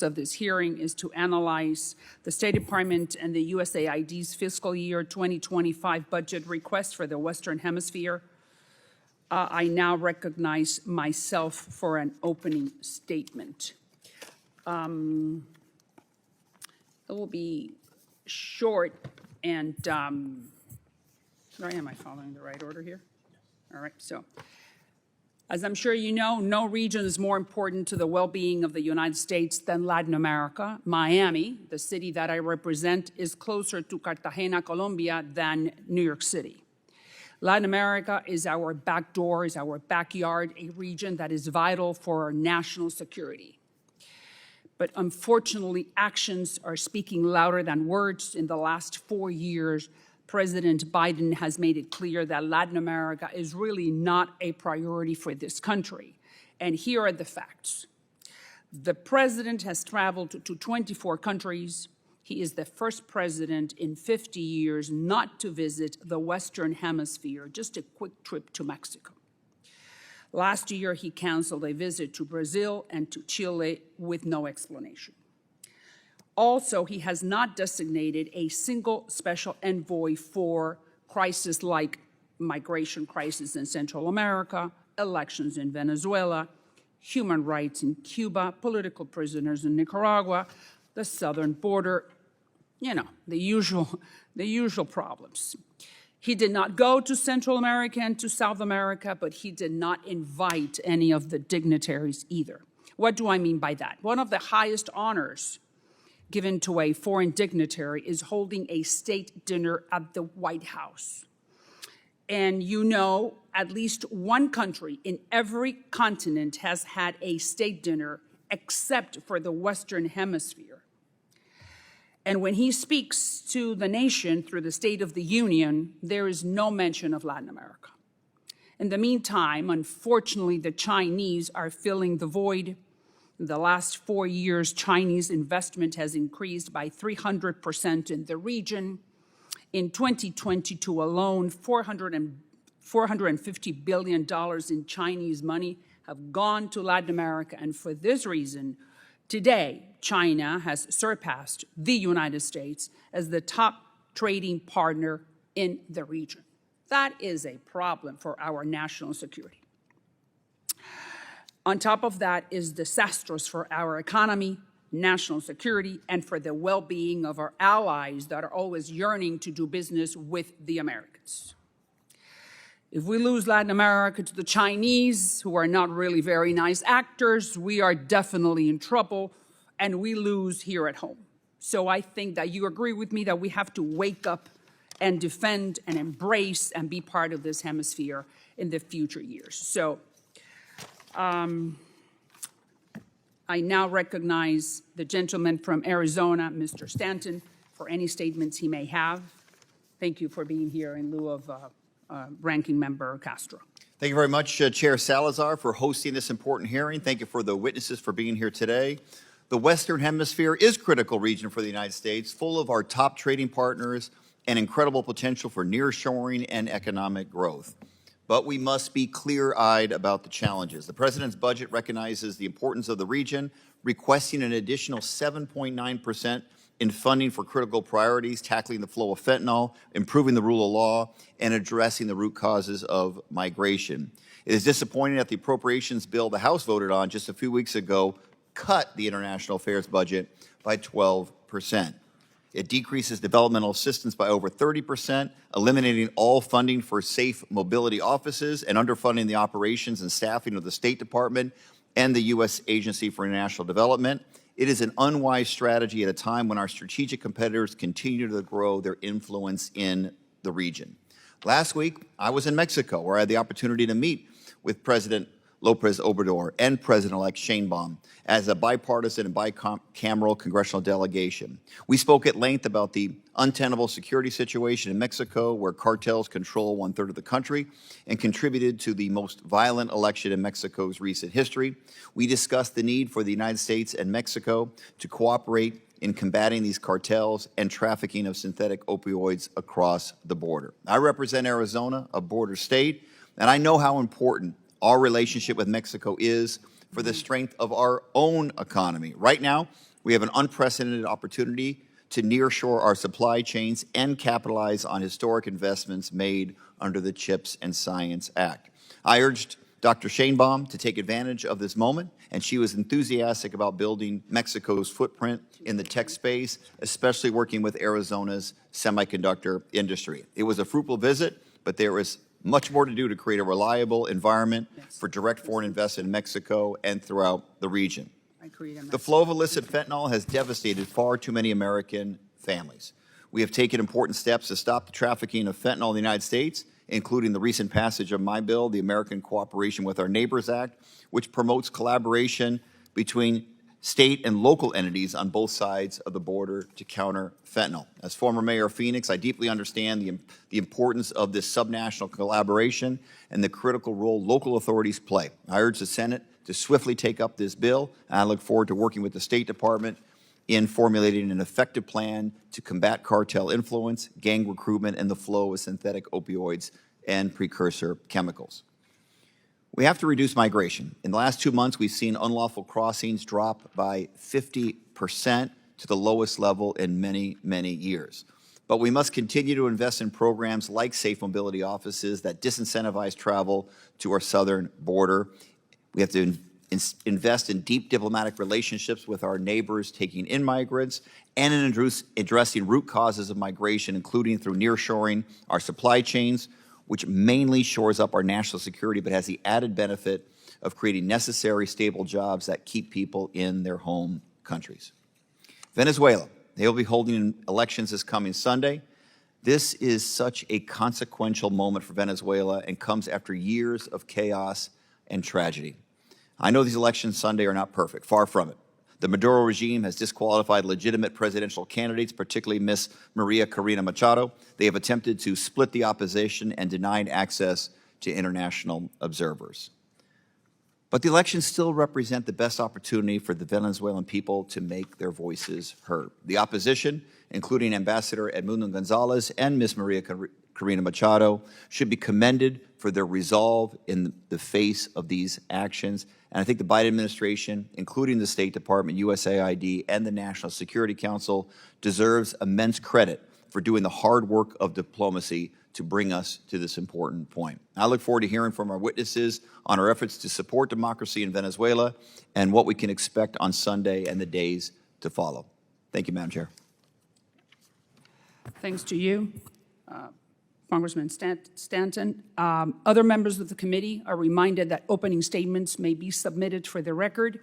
of this hearing is to analyze the State Department and the USAID's fiscal year 2025 budget request for the Western Hemisphere. I now recognize myself for an opening statement. It will be short and, sorry, am I following the right order here? All right, so. As I'm sure you know, no region is more important to the well-being of the United States than Latin America. Miami, the city that I represent, is closer to Cartagena, Colombia, than New York City. Latin America is our back door, is our backyard, a region that is vital for our national security. But unfortunately, actions are speaking louder than words. In the last 4 years, President Biden has made it clear that Latin America is really not a priority for this country. And here are the facts. The president has traveled to 24 countries. He is the first president in 50 years not to visit the Western Hemisphere, just a quick trip to Mexico. Last year, he canceled a visit to Brazil and to Chile with no explanation. Also, he has not designated a single special envoy for crises like migration crisis in Central America, elections in Venezuela, human rights in Cuba, political prisoners in Nicaragua, the southern border, you know, the usual problems. He did not go to Central America and to South America, but he did not invite any of the dignitaries either. What do I mean by that? One of the highest honors given to a foreign dignitary is holding a state dinner at the White House. And you know, at least one country in every continent has had a state dinner except for the Western Hemisphere. And when he speaks to the nation through the State of the Union, there is no mention of Latin America. In the meantime, unfortunately, the Chinese are filling the void. In the last 4 years, Chinese investment has increased by 300% in the region. In 2022 alone, $450 billion in Chinese money have gone to Latin America. And for this reason, today, China has surpassed the United States as the top trading partner in the region. That is a problem for our national security. On top of that is disastrous for our economy, national security, and for the well-being of our allies that are always yearning to do business with the Americans. If we lose Latin America to the Chinese, who are not really very nice actors, we are definitely in trouble, and we lose here at home. So I think that you agree with me that we have to wake up and defend and embrace and be part of this hemisphere in the future years. So I now recognize the gentleman from Arizona, Mr. Stanton, for any statements he may have. Thank you for being here in lieu of Ranking Member Castro. Thank you very much, Chair Salazar, for hosting this important hearing. Thank you for the witnesses for being here today. The Western Hemisphere is a critical region for the United States, full of our top trading partners and incredible potential for nearshoring and economic growth. But we must be clear-eyed about the challenges. The President's budget recognizes the importance of the region, requesting an additional 7.9% in funding for critical priorities, tackling the flow of fentanyl, improving the rule of law, and addressing the root causes of migration. It is disappointing that the appropriations bill the House voted on just a few weeks ago cut the international affairs budget by 12%. It decreases developmental assistance by over 30%, eliminating all funding for safe mobility offices and underfunding the operations and staffing of the State Department and the U.S. Agency for International Development. It is an unwise strategy at a time when our strategic competitors continue to grow their influence in the region. Last week, I was in Mexico, where I had the opportunity to meet with President López Obrador and President-elect Sheinbaum as a bipartisan and bicameral congressional delegation. We spoke at length about the untenable security situation in Mexico, where cartels control 1/3 of the country and contributed to the most violent election in Mexico's recent history. We discussed the need for the United States and Mexico to cooperate in combating these cartels and trafficking of synthetic opioids across the border. I represent Arizona, a border state, and I know how important our relationship with Mexico is for the strength of our own economy. Right now, we have an unprecedented opportunity to nearshore our supply chains and capitalize on historic investments made under the CHIPS and Science Act. I urged Dr. Shanebaum to take advantage of this moment, and she was enthusiastic about building Mexico's footprint in the tech space, especially working with Arizona's semiconductor industry. It was a fruitful visit, but there is much more to do to create a reliable environment for direct foreign investment in Mexico and throughout the region. The flow of illicit fentanyl has devastated far too many American families. We have taken important steps to stop the trafficking of fentanyl in the United States, including the recent passage of my bill, the American Cooperation with Our Neighbors Act, which promotes collaboration between state and local entities on both sides of the border to counter fentanyl. As former mayor of Phoenix, I deeply understand the importance of this subnational collaboration and the critical role local authorities play. I urge the Senate to swiftly take up this bill, and I look forward to working with the State Department in formulating an effective plan to combat cartel influence, gang recruitment, and the flow of synthetic opioids and precursor chemicals. We have to reduce migration. In the last 2 months, we've seen unlawful crossings drop by 50% to the lowest level in many, many years. But we must continue to invest in programs like safe mobility offices that disincentivize travel to our southern border. We have to invest in deep diplomatic relationships with our neighbors taking in migrants and in addressing root causes of migration, including through nearshoring our supply chains, which mainly shores up our national security but has the added benefit of creating necessary, stable jobs that keep people in their home countries. Venezuela, they will be holding elections this coming Sunday. This is such a consequential moment for Venezuela and comes after years of chaos and tragedy. I know these elections Sunday are not perfect, far from it. The Maduro regime has disqualified legitimate presidential candidates, particularly Ms. Maria Corina Machado. They have attempted to split the opposition and denied access to international observers. But the elections still represent the best opportunity for the Venezuelan people to make their voices heard. The opposition, including Ambassador Edmundo Gonzalez and Ms. Maria Corina Machado, should be commended for their resolve in the face of these actions. And I think the Biden administration, including the State Department, USAID, and the National Security Council, deserves immense credit for doing the hard work of diplomacy to bring us to this important point. I look forward to hearing from our witnesses on our efforts to support democracy in Venezuela and what we can expect on Sunday and the days to follow. Thank you, Madam Chair. Thanks to you, Congressman Stanton. Other members of the committee are reminded that opening statements may be submitted for the record.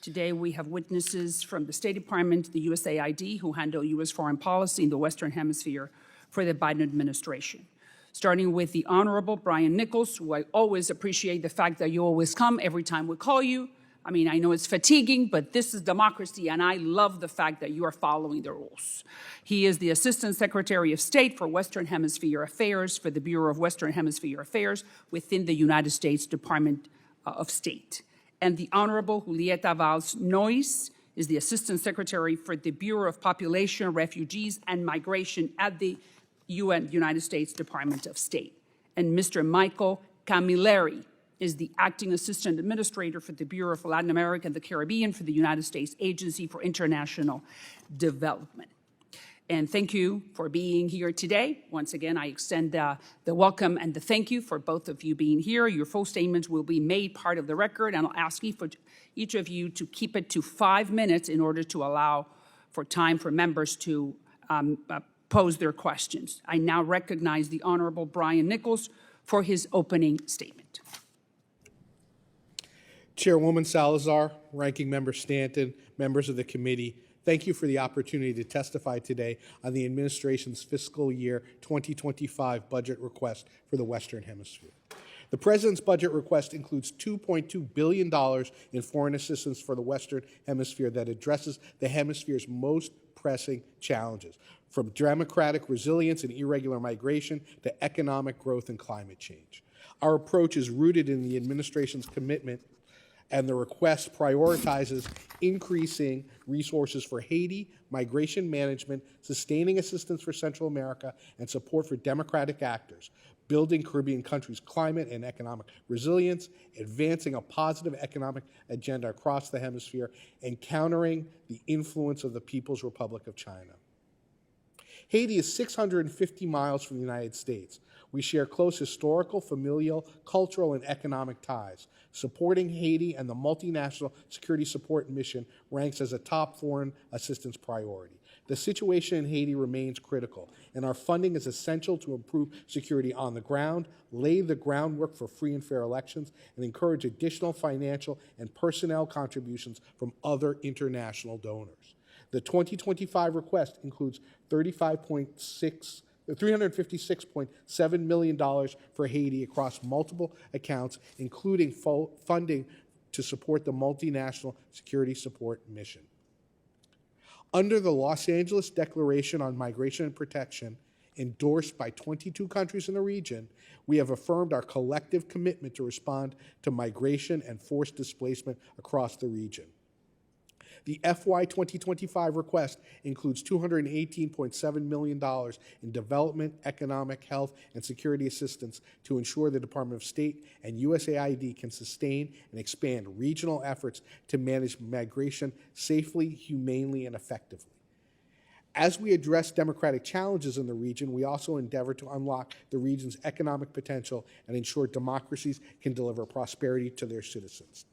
Today, we have witnesses from the State Department, the USAID, who handle U.S. foreign policy in the Western Hemisphere for the Biden administration. Starting with the Honorable Brian Nichols, who I always appreciate the fact that you always come every time we call you. I mean, I know it's fatiguing, but this is democracy, and I love the fact that you are following the rules. He is the Assistant Secretary of State for Western Hemisphere Affairs for the Bureau of Western Hemisphere Affairs within the United States Department of State. And the Honorable Julieta Valls Noyes is the Assistant Secretary for the Bureau of Population, Refugees, and Migration at the United States Department of State. And Mr. Michael Camilleri is the Acting Assistant Administrator for the Bureau of Latin America and the Caribbean for the United States Agency for International Development. And thank you for being here today. Once again, I extend the welcome and the thank you for both of you being here. Your full statements will be made part of the record, and I'll ask each of you to keep it to 5 minutes in order to allow for time for members to pose their questions. I now recognize the Honorable Brian Nichols for his opening statement. Chairwoman Salazar, Ranking Member Stanton, members of the committee, thank you for the opportunity to testify today on the administration's fiscal year 2025 budget request for the Western Hemisphere. The President's budget request includes $2.2 billion in foreign assistance for the Western Hemisphere that addresses the hemisphere's most pressing challenges, from democratic resilience and irregular migration to economic growth and climate change. Our approach is rooted in the administration's commitment And the request prioritizes increasing resources for Haiti, migration management, sustaining assistance for Central America, and support for democratic actors, building Caribbean countries' climate and economic resilience, advancing a positive economic agenda across the hemisphere, and countering the influence of the People's Republic of China. Haiti is 650 miles from the United States. We share close historical, familial, cultural, and economic ties. Supporting Haiti and the multinational security support mission ranks as a top foreign assistance priority. The situation in Haiti remains critical, and our funding is essential to improve security on the ground, lay the groundwork for free and fair elections, and encourage additional financial and personnel contributions from other international donors. The 2025 request includes $356.7 million for Haiti across multiple accounts, including funding to support the multinational security support mission. Under the Los Angeles Declaration on Migration and Protection, endorsed by 22 countries in the region, we have affirmed our collective commitment to respond to migration and forced displacement across the region. The FY 2025 request includes $218.7 million in development, economic, health, and security assistance to ensure the Department of State and USAID can sustain and expand regional efforts to manage migration safely, humanely, and effectively. As we address democratic challenges in the region, we also endeavor to unlock the region's economic potential and ensure democracies can deliver prosperity to their citizens.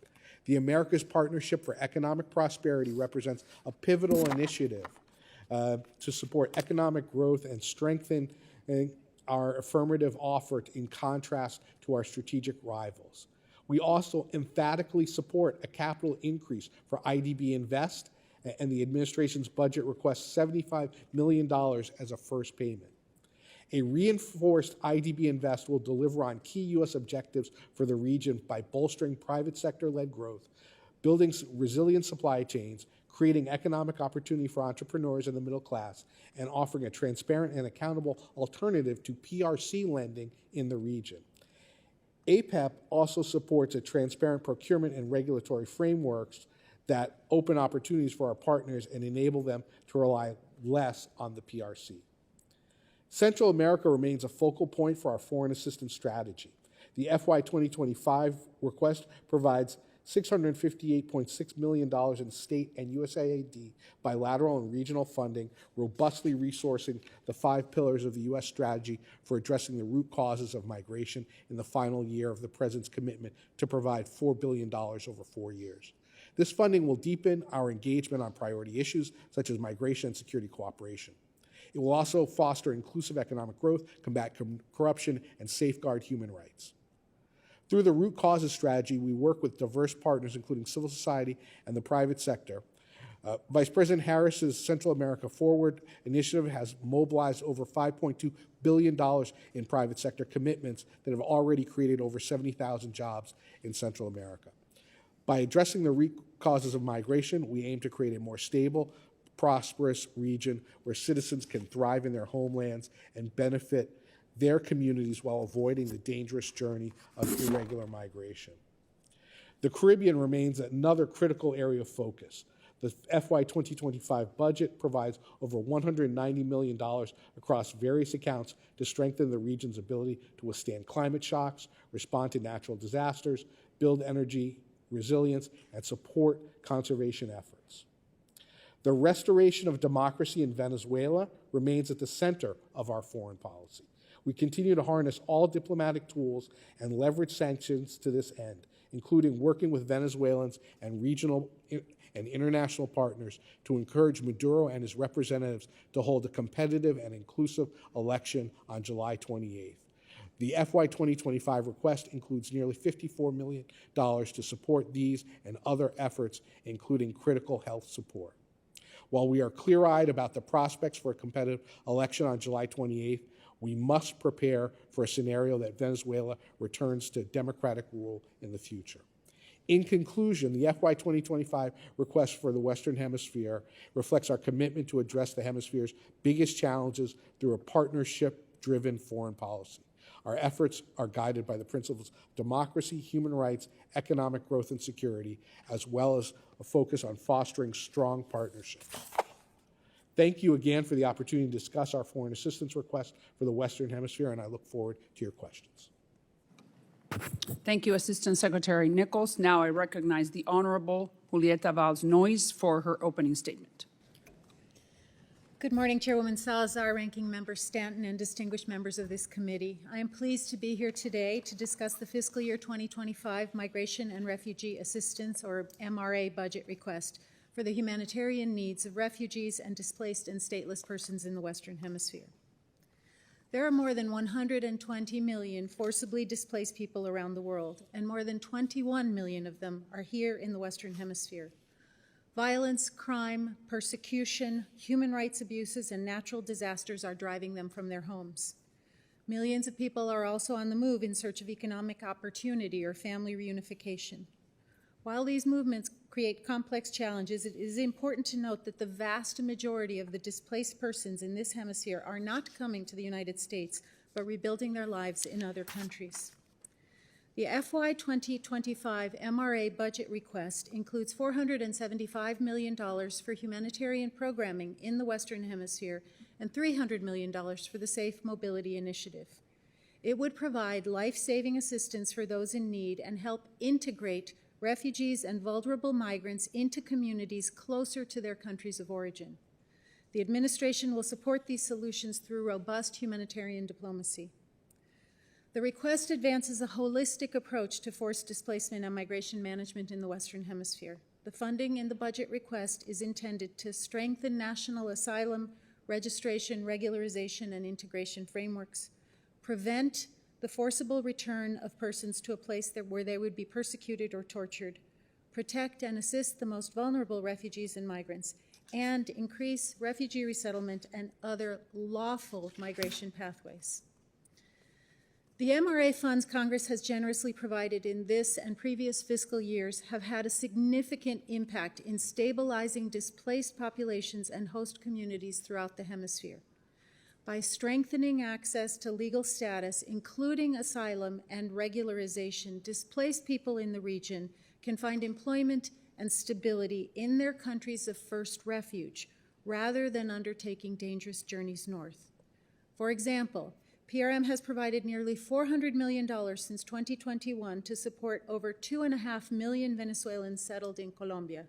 The Americas Partnership for Economic Prosperity represents a pivotal initiative to support economic growth and strengthen our affirmative offer in contrast to our strategic rivals. We also emphatically support a capital increase for IDB Invest, and the administration's budget requests $75 million as a first payment. A reinforced IDB Invest will deliver on key U.S. objectives for the region by bolstering private sector-led growth, building resilient supply chains, creating economic opportunity for entrepreneurs and the middle class, and offering a transparent and accountable alternative to PRC lending in the region. APEP also supports a transparent procurement and regulatory frameworks that open opportunities for our partners and enable them to rely less on the PRC. Central America remains a focal point for our foreign assistance strategy. The FY 2025 request provides $658.6 million in state and USAID bilateral and regional funding, robustly resourcing the 5 pillars of the U.S. strategy for addressing the root causes of migration in the final year of the President's commitment to provide $4 billion over 4 years. This funding will deepen our engagement on priority issues such as migration and security cooperation. It will also foster inclusive economic growth, combat corruption, and safeguard human rights. Through the root causes strategy, we work with diverse partners, including civil society and the private sector. Vice President Harris's Central America Forward initiative has mobilized over $5.2 billion in private sector commitments that have already created over 70,000 jobs in Central America. By addressing the root causes of migration, we aim to create a more stable, prosperous region where citizens can thrive in their homelands and benefit their communities while avoiding the dangerous journey of irregular migration. The Caribbean remains another critical area of focus. The FY 2025 budget provides over $190 million across various accounts to strengthen the region's ability to withstand climate shocks, respond to natural disasters, build energy resilience, and support conservation efforts. The restoration of democracy in Venezuela remains at the center of our foreign policy. We continue to harness all diplomatic tools and leverage sanctions to this end, including working with Venezuelans and regional and international partners to encourage Maduro and his representatives to hold a competitive and inclusive election on July 28th. The FY 2025 request includes nearly $54 million to support these and other efforts, including critical health support. While we are clear-eyed about the prospects for a competitive election on July 28th, we must prepare for a scenario that Venezuela returns to democratic rule in the future. In conclusion, the FY 2025 request for the Western Hemisphere reflects our commitment to address the hemisphere's biggest challenges through a partnership-driven foreign policy. Our efforts are guided by the principles of democracy, human rights, economic growth, and security, as well as a focus on fostering strong partnerships. Thank you again for the opportunity to discuss our foreign assistance request for the Western Hemisphere, and I look forward to your questions. Thank you, Assistant Secretary Nichols. Now I recognize the Honorable Julieta Valls-Noyes for her opening statement. Good morning, Chairwoman Salazar, Ranking Member Stanton, and distinguished members of this committee. I am pleased to be here today to discuss the fiscal year 2025 Migration and Refugee Assistance, or MRA, budget request for the humanitarian needs of refugees and displaced and stateless persons in the Western Hemisphere. There are more than 120 million forcibly displaced people around the world, and more than 21 million of them are here in the Western Hemisphere. Violence, crime, persecution, human rights abuses, and natural disasters are driving them from their homes. Millions of people are also on the move in search of economic opportunity or family reunification. While these movements create complex challenges, it is important to note that the vast majority of the displaced persons in this hemisphere are not coming to the United States, but rebuilding their lives in other countries. The FY 2025 MRA budget request includes $475 million for humanitarian programming in the Western Hemisphere and $300 million for the Safe Mobility Initiative. It would provide life-saving assistance for those in need and help integrate refugees and vulnerable migrants into communities closer to their countries of origin. The administration will support these solutions through robust humanitarian diplomacy. The request advances a holistic approach to forced displacement and migration management in the Western Hemisphere. The funding in the budget request is intended to strengthen national asylum, registration, regularization, and integration frameworks, prevent the forcible return of persons to a place where they would be persecuted or tortured, protect and assist the most vulnerable refugees and migrants, and increase refugee resettlement and other lawful migration pathways. The MRA funds Congress has generously provided in this and previous fiscal years have had a significant impact in stabilizing displaced populations and host communities throughout the hemisphere. By strengthening access to legal status, including asylum and regularization, displaced people in the region can find employment and stability in their countries of first refuge, rather than undertaking dangerous journeys north. For example, PRM has provided nearly $400 million since 2021 to support over 2.5 million Venezuelans settled in Colombia.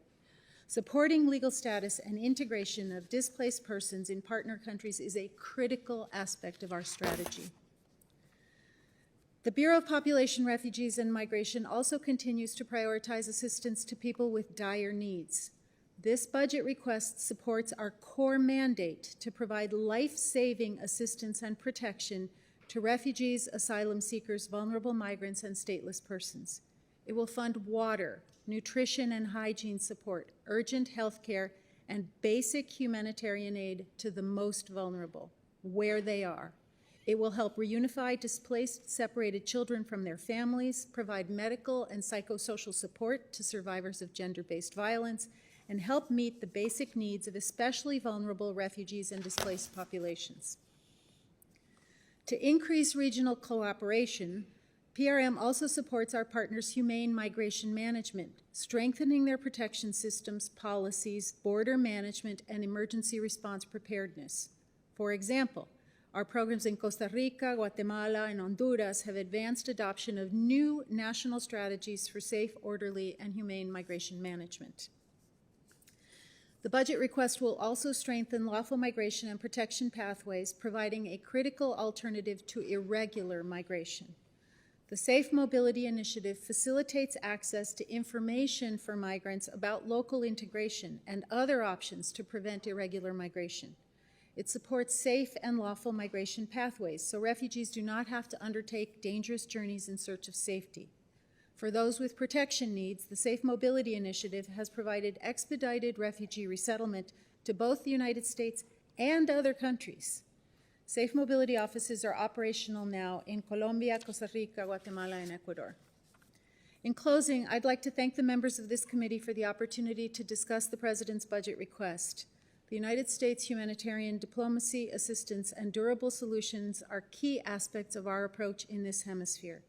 Supporting legal status and integration of displaced persons in partner countries is a critical aspect of our strategy. The Bureau of Population, Refugees, and Migration also continues to prioritize assistance to people with dire needs. This budget request supports our core mandate to provide life-saving assistance and protection to refugees, asylum seekers, vulnerable migrants, and stateless persons. It will fund water, nutrition and hygiene support, urgent health care, and basic humanitarian aid to the most vulnerable, where they are. It will help reunify displaced, separated children from their families, provide medical and psychosocial support to survivors of gender-based violence, and help meet the basic needs of especially vulnerable refugees and displaced populations. To increase regional cooperation, PRM also supports our partners' humane migration management, strengthening their protection systems, policies, border management, and emergency response preparedness. For example, our programs in Costa Rica, Guatemala, and Honduras have advanced adoption of new national strategies for safe, orderly, and humane migration management. The budget request will also strengthen lawful migration and protection pathways, providing a critical alternative to irregular migration. The Safe Mobility Initiative facilitates access to information for migrants about local integration and other options to prevent irregular migration. It supports safe and lawful migration pathways, so refugees do not have to undertake dangerous journeys in search of safety. For those with protection needs, the Safe Mobility Initiative has provided expedited refugee resettlement to both the United States and other countries. Safe Mobility offices are operational now in Colombia, Costa Rica, Guatemala, and Ecuador. In closing, I'd like to thank the members of this committee for the opportunity to discuss the President's budget request. The United States humanitarian diplomacy, assistance, and durable solutions are key aspects of our approach in this hemisphere.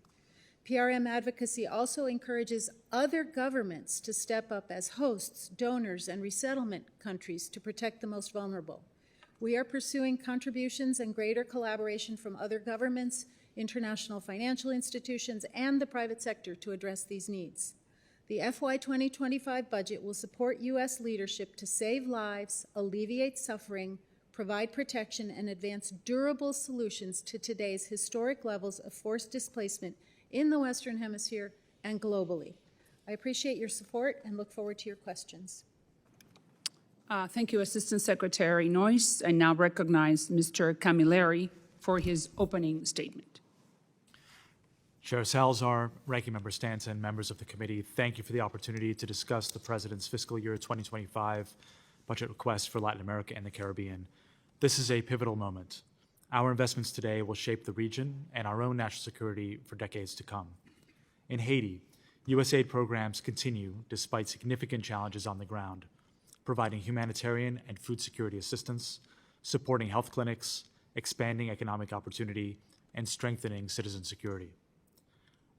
PRM advocacy also encourages other governments to step up as hosts, donors, and resettlement countries to protect the most vulnerable. We are pursuing contributions and greater collaboration from other governments, international financial institutions, and the private sector to address these needs. The FY 2025 budget will support U.S. leadership to save lives, alleviate suffering, provide protection, and advance durable solutions to today's historic levels of forced displacement in the Western Hemisphere and globally. I appreciate your support and look forward to your questions. Thank you, Assistant Secretary Noyes. I now recognize Mr. Camilleri for his opening statement. Chair Salazar, Ranking Member Stanton, members of the committee, thank you for the opportunity to discuss the President's fiscal year 2025 budget request for Latin America and the Caribbean. This is a pivotal moment. Our investments today will shape the region and our own national security for decades to come. In Haiti, USAID programs continue despite significant challenges on the ground, providing humanitarian and food security assistance, supporting health clinics, expanding economic opportunity, and strengthening citizen security.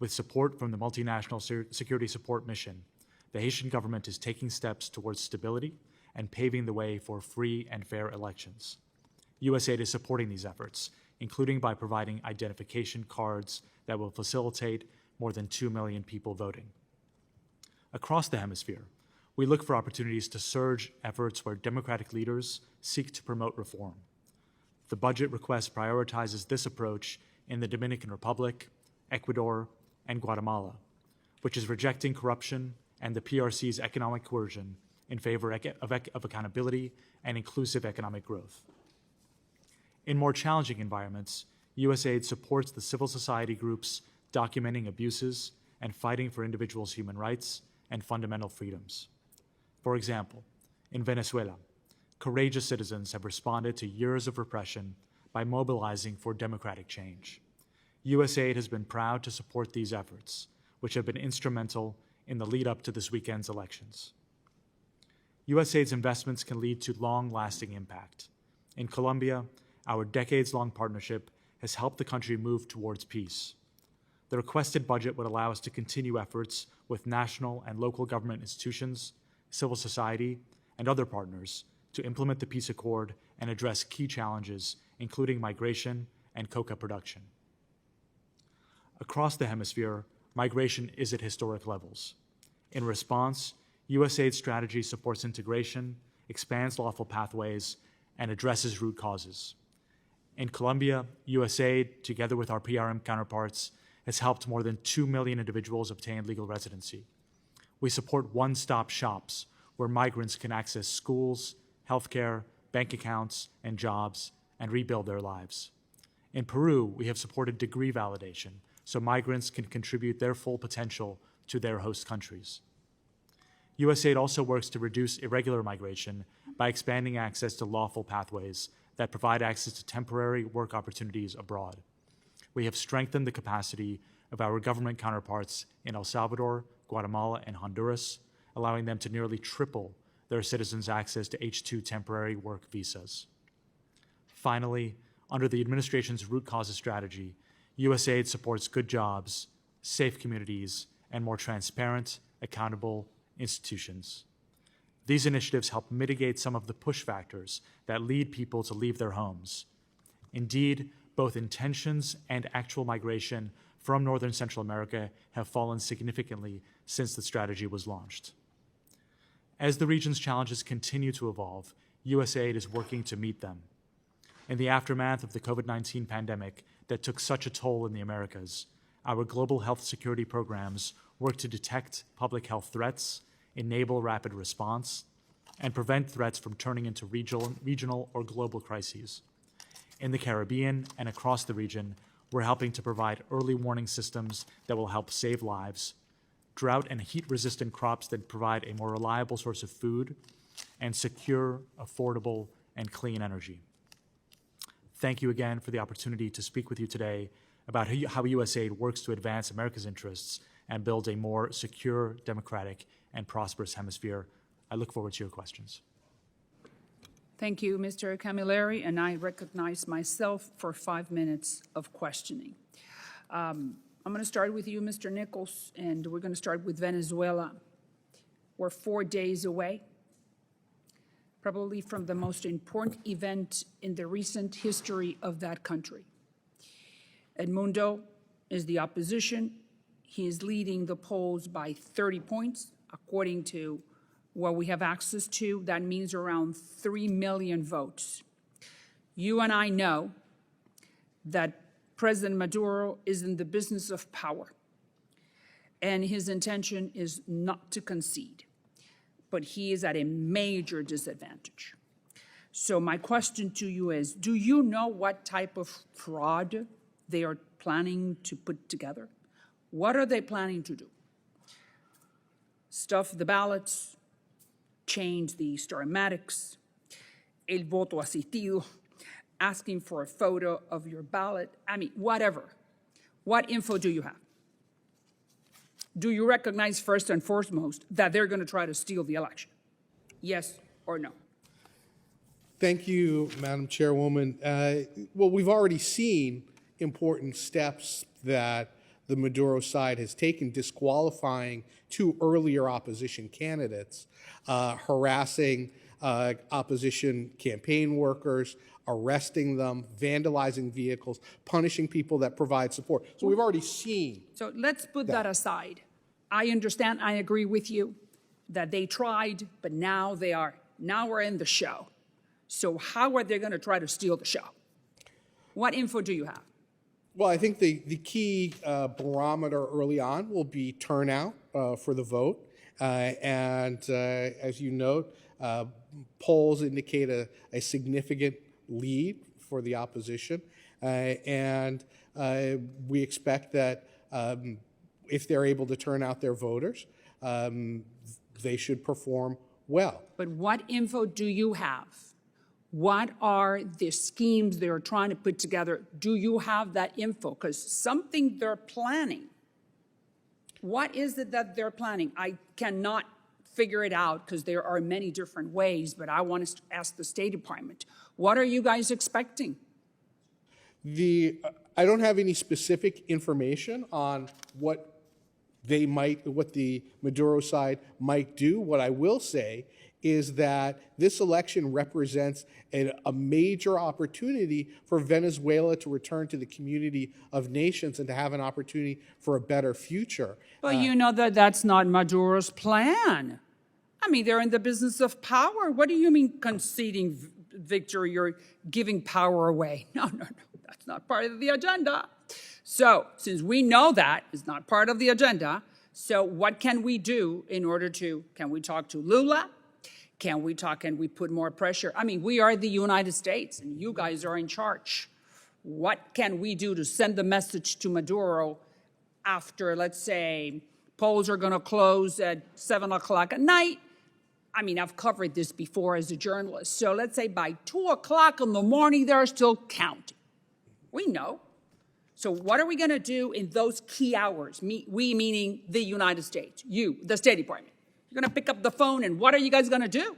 With support from the Multinational Security Support Mission, the Haitian government is taking steps towards stability and paving the way for free and fair elections. USAID is supporting these efforts, including by providing identification cards that will facilitate more than 2 million people voting. Across the hemisphere, we look for opportunities to surge efforts where democratic leaders seek to promote reform. The budget request prioritizes this approach in the Dominican Republic, Ecuador, and Guatemala, which is rejecting corruption and the PRC's economic coercion in favor of accountability and inclusive economic growth. In more challenging environments, USAID supports the civil society groups documenting abuses and fighting for individuals' human rights and fundamental freedoms. For example, in Venezuela, courageous citizens have responded to years of repression by mobilizing for democratic change. USAID has been proud to support these efforts, which have been instrumental in the lead up to this weekend's elections. USAID's investments can lead to long-lasting impact. In Colombia, our decades-long partnership has helped the country move towards peace. The requested budget would allow us to continue efforts with national and local government institutions, civil society, and other partners to implement the peace accord and address key challenges, including migration and coca production. Across the hemisphere, migration is at historic levels. In response, USAID's strategy supports integration, expands lawful pathways, and addresses root causes. In Colombia, USAID, together with our PRM counterparts, has helped more than 2 million individuals obtain legal residency. We support one-stop shops where migrants can access schools, healthcare, bank accounts, and jobs, and rebuild their lives. In Peru, we have supported degree validation so migrants can contribute their full potential to their host countries. USAID also works to reduce irregular migration by expanding access to lawful pathways that provide access to temporary work opportunities abroad. We have strengthened the capacity of our government counterparts in El Salvador, Guatemala, and Honduras, allowing them to nearly triple their citizens' access to H-2 temporary work visas. Finally, under the administration's root causes strategy, USAID supports good jobs, safe communities, and more transparent, accountable institutions. These initiatives help mitigate some of the push factors that lead people to leave their homes. Indeed, both intentions and actual migration from Northern Central America have fallen significantly since the strategy was launched. As the region's challenges continue to evolve, USAID is working to meet them. In the aftermath of the COVID-19 pandemic that took such a toll in the Americas, our global health security programs work to detect public health threats, enable rapid response, and prevent threats from turning into regional or global crises. In the Caribbean and across the region, we're helping to provide early warning systems that will help save lives, drought and heat-resistant crops that provide a more reliable source of food, and secure, affordable, and clean energy. Thank you again for the opportunity to speak with you today about how USAID works to advance America's interests and build a more secure, democratic, and prosperous hemisphere. I look forward to your questions. Thank you, Mr. Camilleri, and I recognize myself for 5 minutes of questioning. I'm going to start with you, Mr. Nichols, and we're going to start with Venezuela. We're 4 days away, probably from the most important event in the recent history of that country. Edmundo is the opposition. He is leading the polls by 30 points, according to what we have access to. That means around 3 million votes. You and I know that President Maduro is in the business of power, and his intention is not to concede, but he is at a major disadvantage. So my question to you is, do you know what type of fraud they are planning to put together? What are they planning to do? Stuff the ballots, change the starmatics, el voto asistido, asking for a photo of your ballot. I mean, whatever. What info do you have? Do you recognize first and foremost that they're going to try to steal the election? Yes or no? Thank you, Madam Chairwoman. Well, we've already seen important steps that the Maduro side has taken, disqualifying 2 earlier opposition candidates, harassing opposition campaign workers, arresting them, vandalizing vehicles, punishing people that provide support. So we've already seen. So let's put that aside. I understand, I agree with you that they tried, but now we're in the show. So how are they going to try to steal the show? What info do you have? Well, I think the key barometer early on will be turnout for the vote. As you note, polls indicate a significant lead for the opposition. We expect that if they're able to turn out their voters, they should perform well. But what info do you have? What are the schemes they're trying to put together? Do you have that info? Because something they're planning. What is it that they're planning? I cannot figure it out because there are many different ways, but I want to ask the State Department. What are you guys expecting? I don't have any specific information on what the Maduro side might do. What I will say is that this election represents a major opportunity for Venezuela to return to the community of nations and to have an opportunity for a better future. But you know that that's not Maduro's plan. I mean, they're in the business of power. What do you mean conceding victory? You're giving power away. No, that's not part of the agenda. So since we know that is not part of the agenda, so what can we do in order to, can we talk to Lula? Can we put more pressure? I mean, we are the United States, and you guys are in charge. What can we do to send the message to Maduro after, let's say, polls are going to close at 7 o'clock at night? I mean, I've covered this before as a journalist. So let's say by 2 o'clock in the morning, they're still counting. We know. So what are we going to do in those key hours? We meaning the United States, you, the State Department. You're going to pick up the phone, and what are you guys going to do?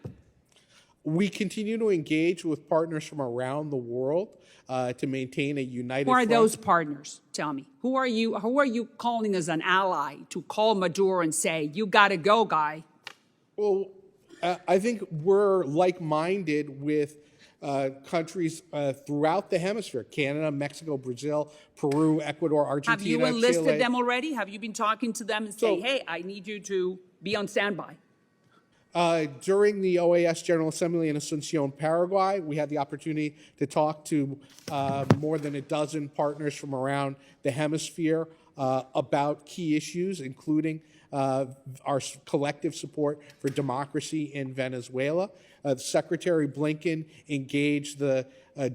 We continue to engage with partners from around the world to maintain a united Who are front. those partners? Tell me. Who are you calling as an ally to call Maduro and say, you got to go, guy? Well, I think we're like-minded with countries throughout the hemisphere: Canada, Mexico, Brazil, Peru, Ecuador, Argentina, Have you enlisted Chile. them already? Have you been talking to them and say, hey, I need you to be on standby? During the OAS General Assembly in Asunción, Paraguay, we had the opportunity to talk to more than a dozen partners from around the hemisphere about key issues, including our collective support for democracy in Venezuela. Secretary Blinken engaged the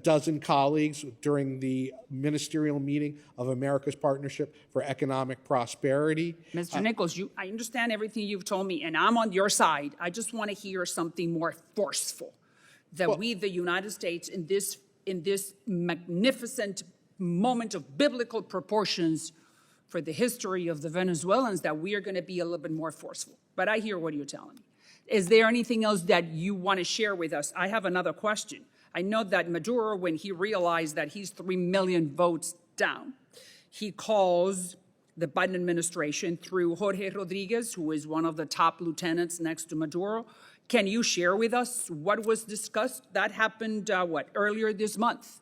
dozen colleagues during the ministerial meeting of America's Partnership for Economic Prosperity. Mr. Nichols, I understand everything you've told me, and I'm on your side. I just want to hear something more forceful, that we, the United States, in this magnificent moment of biblical proportions for the history of the Venezuelans, that we are going to be a little bit more forceful. But I hear what you're telling me. Is there anything else that you want to share with us? I have another question. I know that Maduro, when he realized that he's 3 million votes down, he calls the Biden administration through Jorge Rodriguez, who is one of the top lieutenants next to Maduro. Can you share with us what was discussed? That happened, earlier this month.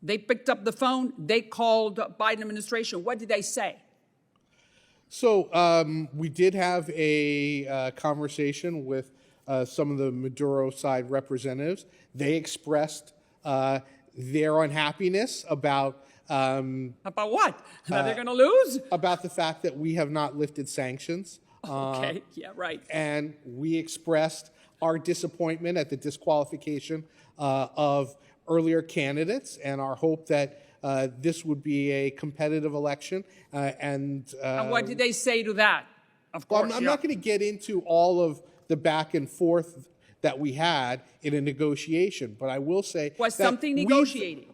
They picked up the phone, they called Biden administration. What did they say? So we did have a conversation with some of the Maduro side representatives. They expressed their unhappiness about what? That they're going to lose? about the fact that we have not lifted sanctions. Okay, yeah, right. And we expressed our disappointment at the disqualification of earlier candidates and our hope that this would be a competitive election. And what did they say to that? Of course, I'm not going to get into all of the back and forth that we had in a negotiation, but I will say Was that something negotiated?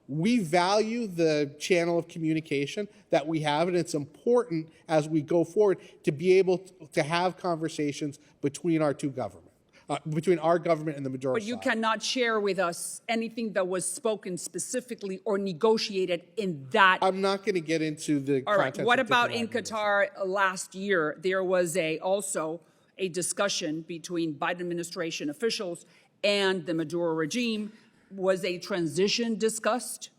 We value the channel of communication that we have, and it's important as we go forward to be able to have conversations between our two governments, between our government and the Maduro But you side. cannot share with us anything that was spoken specifically or negotiated in that. I'm not going to get into the All right. contents What of about different in arguments. Qatar last year? There was also a discussion between Biden administration officials and the Maduro regime. Was a transition discussed?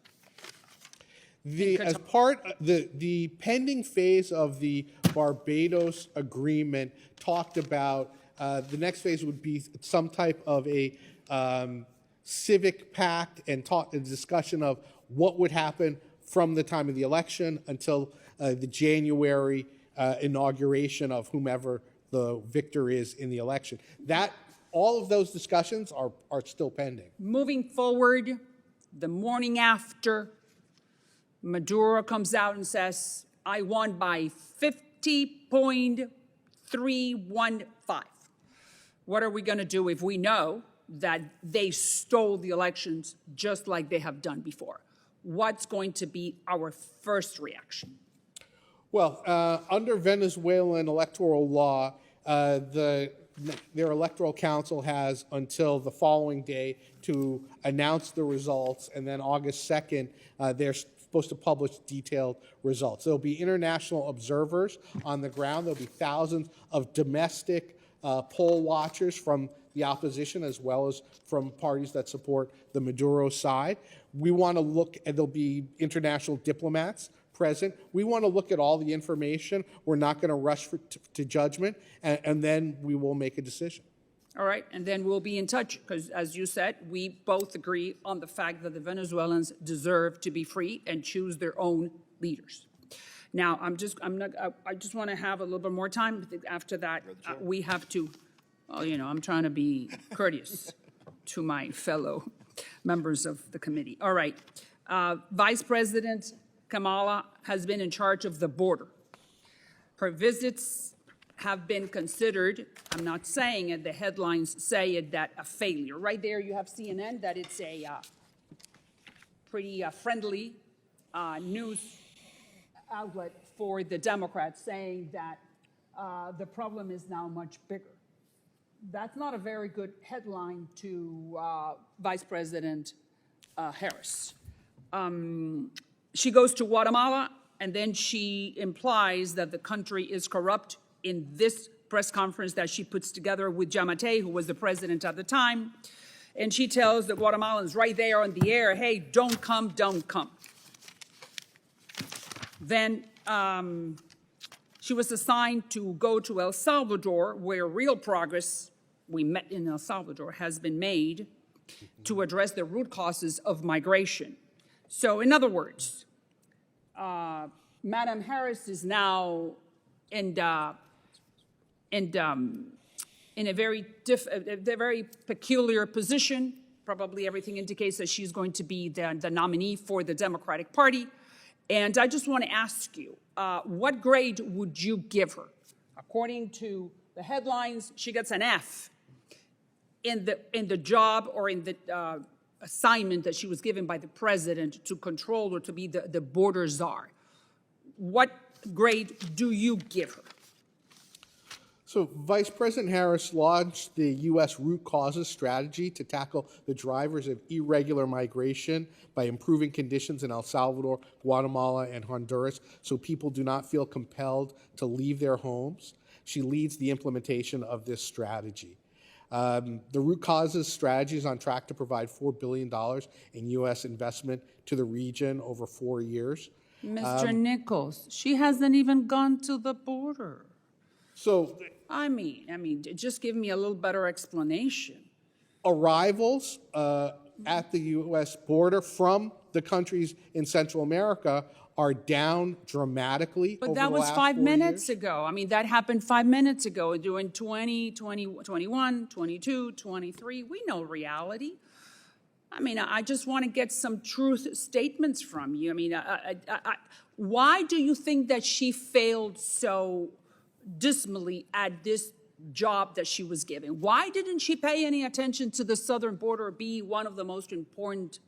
As part the pending phase of the Barbados agreement talked about the next phase would be some type of a civic pact and a discussion of what would happen from the time of the election until the January inauguration of whomever the victor is in the election. All of those discussions are still pending. Moving forward, the morning after, Maduro comes out and says, I won by 50.315. What are we going to do if we know that they stole the elections just like they have done before? What's going to be our first reaction? Well, under Venezuelan electoral law, their electoral council has until the following day to announce the results, and then August 2nd, they're supposed to publish detailed results. There'll be international observers on the ground. There'll be thousands of domestic poll watchers from the opposition as well as from parties that support the Maduro side. We want to look, and there'll be international diplomats present. We want to look at all the information. We're not going to rush to judgment, and then we will make a decision. All right, and then we'll be in touch because, as you said, we both agree on the fact that the Venezuelans deserve to be free and choose their own leaders. Now, I just want to have a little bit more time. After that, we have to, I'm trying to be courteous to my fellow members of the committee. All right, Vice President Kamala has been in charge of the border. Her visits have been considered, I'm not saying it, the headlines say it, that a failure. Right there you have CNN, that it's a pretty friendly news outlet for the Democrats, saying that the problem is now much bigger. That's not a very good headline to Vice President Harris. She goes to Guatemala, and then she implies that the country is corrupt in this press conference that she puts together with Giammattei, who was the president at the time. And she tells the Guatemalans right there on the air, hey, don't come, don't come. Then she was assigned to go to El Salvador, where real progress, we met in El Salvador, has been made to address the root causes of migration. So in other words, Madam Harris is now in a very peculiar position. Probably everything indicates that she's going to be the nominee for the Democratic Party. And I just want to ask you, what grade would you give her? According to the headlines, she gets an F in the job or in the assignment that she was given by the president to control or to be the border czar. What grade do you give her? So Vice President Harris launched the U.S. root causes strategy to tackle the drivers of irregular migration by improving conditions in El Salvador, Guatemala, and Honduras so people do not feel compelled to leave their homes. She leads the implementation of this strategy. The root causes strategy is on track to provide $4 billion in U.S. investment to the region over 4 years. Mr. Nichols, she hasn't even gone to the border. So I mean, just give me a little better explanation. arrivals at the U.S. border from the countries in Central America are down dramatically But over that the was last 5 4 minutes years. ago. I mean, that happened 5 minutes ago during 20, 21, 22, 23. We know reality. I mean, I just want to get some truth statements from you. I mean, why do you think that she failed so dismally at this job that she was given? Why didn't she pay any attention to the southern border be one of the most important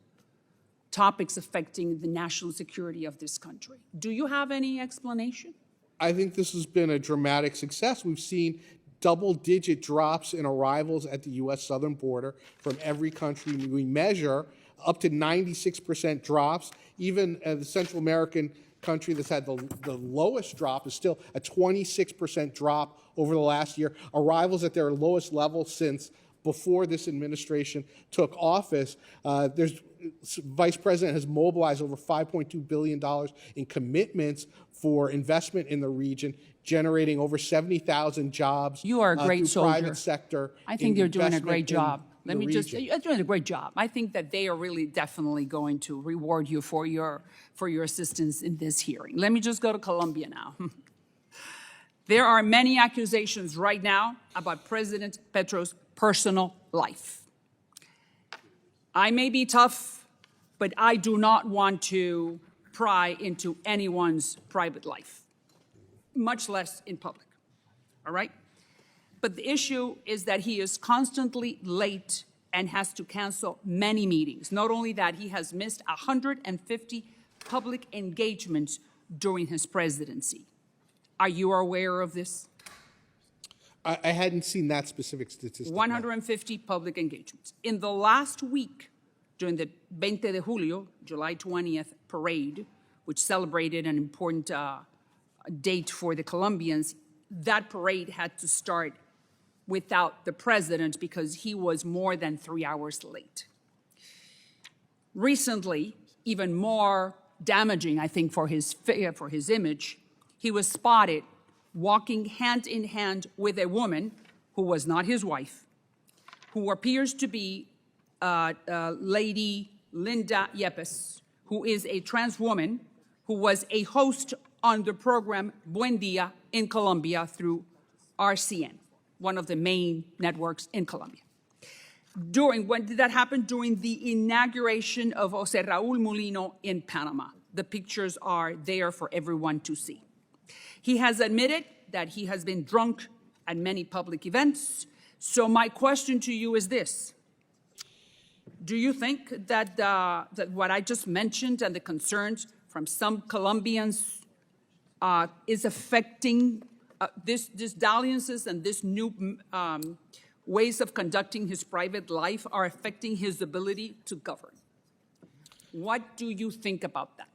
topics affecting the national security of this country? Do you have any explanation? I think this has been a dramatic success. We've seen double-digit drops in arrivals at the U.S. southern border from every country we measure, up to 96% drops. Even the Central American country that's had the lowest drop is still a 26% drop over the last year. Arrivals at their lowest level since before this administration took office. Vice President has mobilized over $5.2 billion in commitments for investment in the region, generating over 70,000 jobs. You are a great through soldier. Private sector. I think you're doing a investment great in job. the Let me just, region. you're doing a great job. I think that they are really definitely going to reward you for your assistance in this hearing. Let me just go to Colombia now. There are many accusations right now about President Petro's personal life. I may be tough, but I do not want to pry into anyone's private life, much less in public, all right? But the issue is that he is constantly late and has to cancel many meetings. Not only that, he has missed 150 public engagements during his presidency. Are you aware of this? I hadn't seen that specific statistic. 150 public engagements. In the last week, during the 20 de Julio, July 20th parade, which celebrated an important date for the Colombians, that parade had to start without the president because he was more than 3 hours late. Recently, even more damaging, I think, for his image, he was spotted walking hand in hand with a woman who was not his wife, who appears to be Lady Linda Yepes, who is a trans woman who was a host on the program Buen Dia in Colombia through RCN, one of the main networks in Colombia. When did that happen? During the inauguration of José Raúl Mulino in Panama. The pictures are there for everyone to see. He has admitted that he has been drunk at many public events. So my question to you is this. Do you think that, that what I just mentioned and the concerns from some Colombians is affecting this dalliances and this new ways of conducting his private life are affecting his ability to govern? What do you think about that?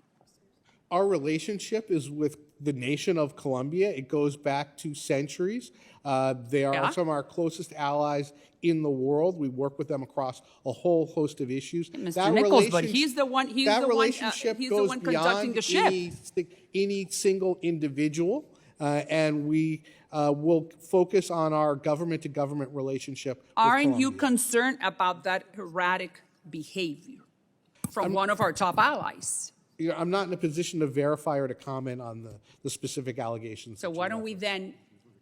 Our relationship is with the nation of Colombia. It goes back to centuries. They are some of our closest allies in the world. We work with them across a whole host of issues. Mr. Nichols, but he's the one conducting the ship. Any single individual, and we will focus on our government-to-government relationship with Aren't you Colombia. concerned about that erratic behavior from one of our top allies? I'm not in a position to verify or to comment on the specific allegations. So that you why don't we then,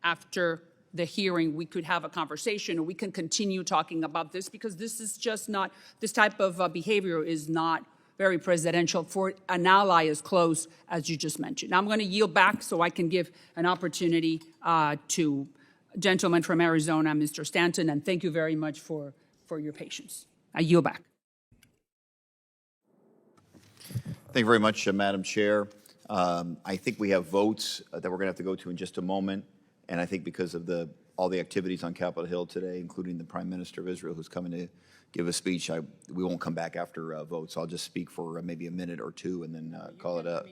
after the hearing, we could have a conversation and we can continue talking about this because this is just not, this type of behavior is not very presidential for an ally as close as you just mentioned. I'm going to yield back so I can give an opportunity to gentleman from Arizona, Mr. Stanton, and thank you very much for your patience. I yield back. Thank you very much, Madam Chair. I think we have votes that we're going to have to go to in just a moment. And I think because of all the activities on Capitol Hill today, including the Prime Minister of Israel, who's coming to give a speech, we won't come back after votes. I'll just speak for maybe a minute or two, and then call it a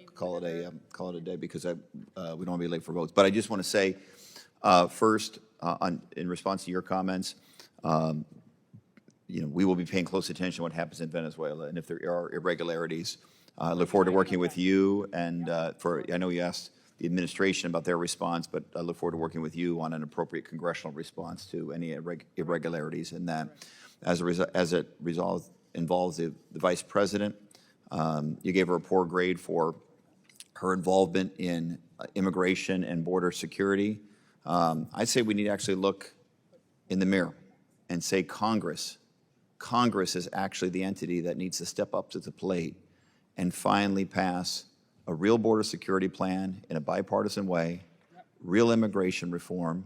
day, because we don't want to be late for votes. But I just want to say, first, in response to your comments, we will be paying close attention to what happens in Venezuela, and if there are irregularities, I look forward to working with you. And I know you asked the administration about their response, but I look forward to working with you on an appropriate congressional response to any irregularities in that. As it involves the vice president, you gave her a poor grade for her involvement in immigration and border security. I'd say we need to actually look in the mirror and say Congress is actually the entity that needs to step up to the plate and finally pass a real border security plan in a bipartisan way, real immigration reform,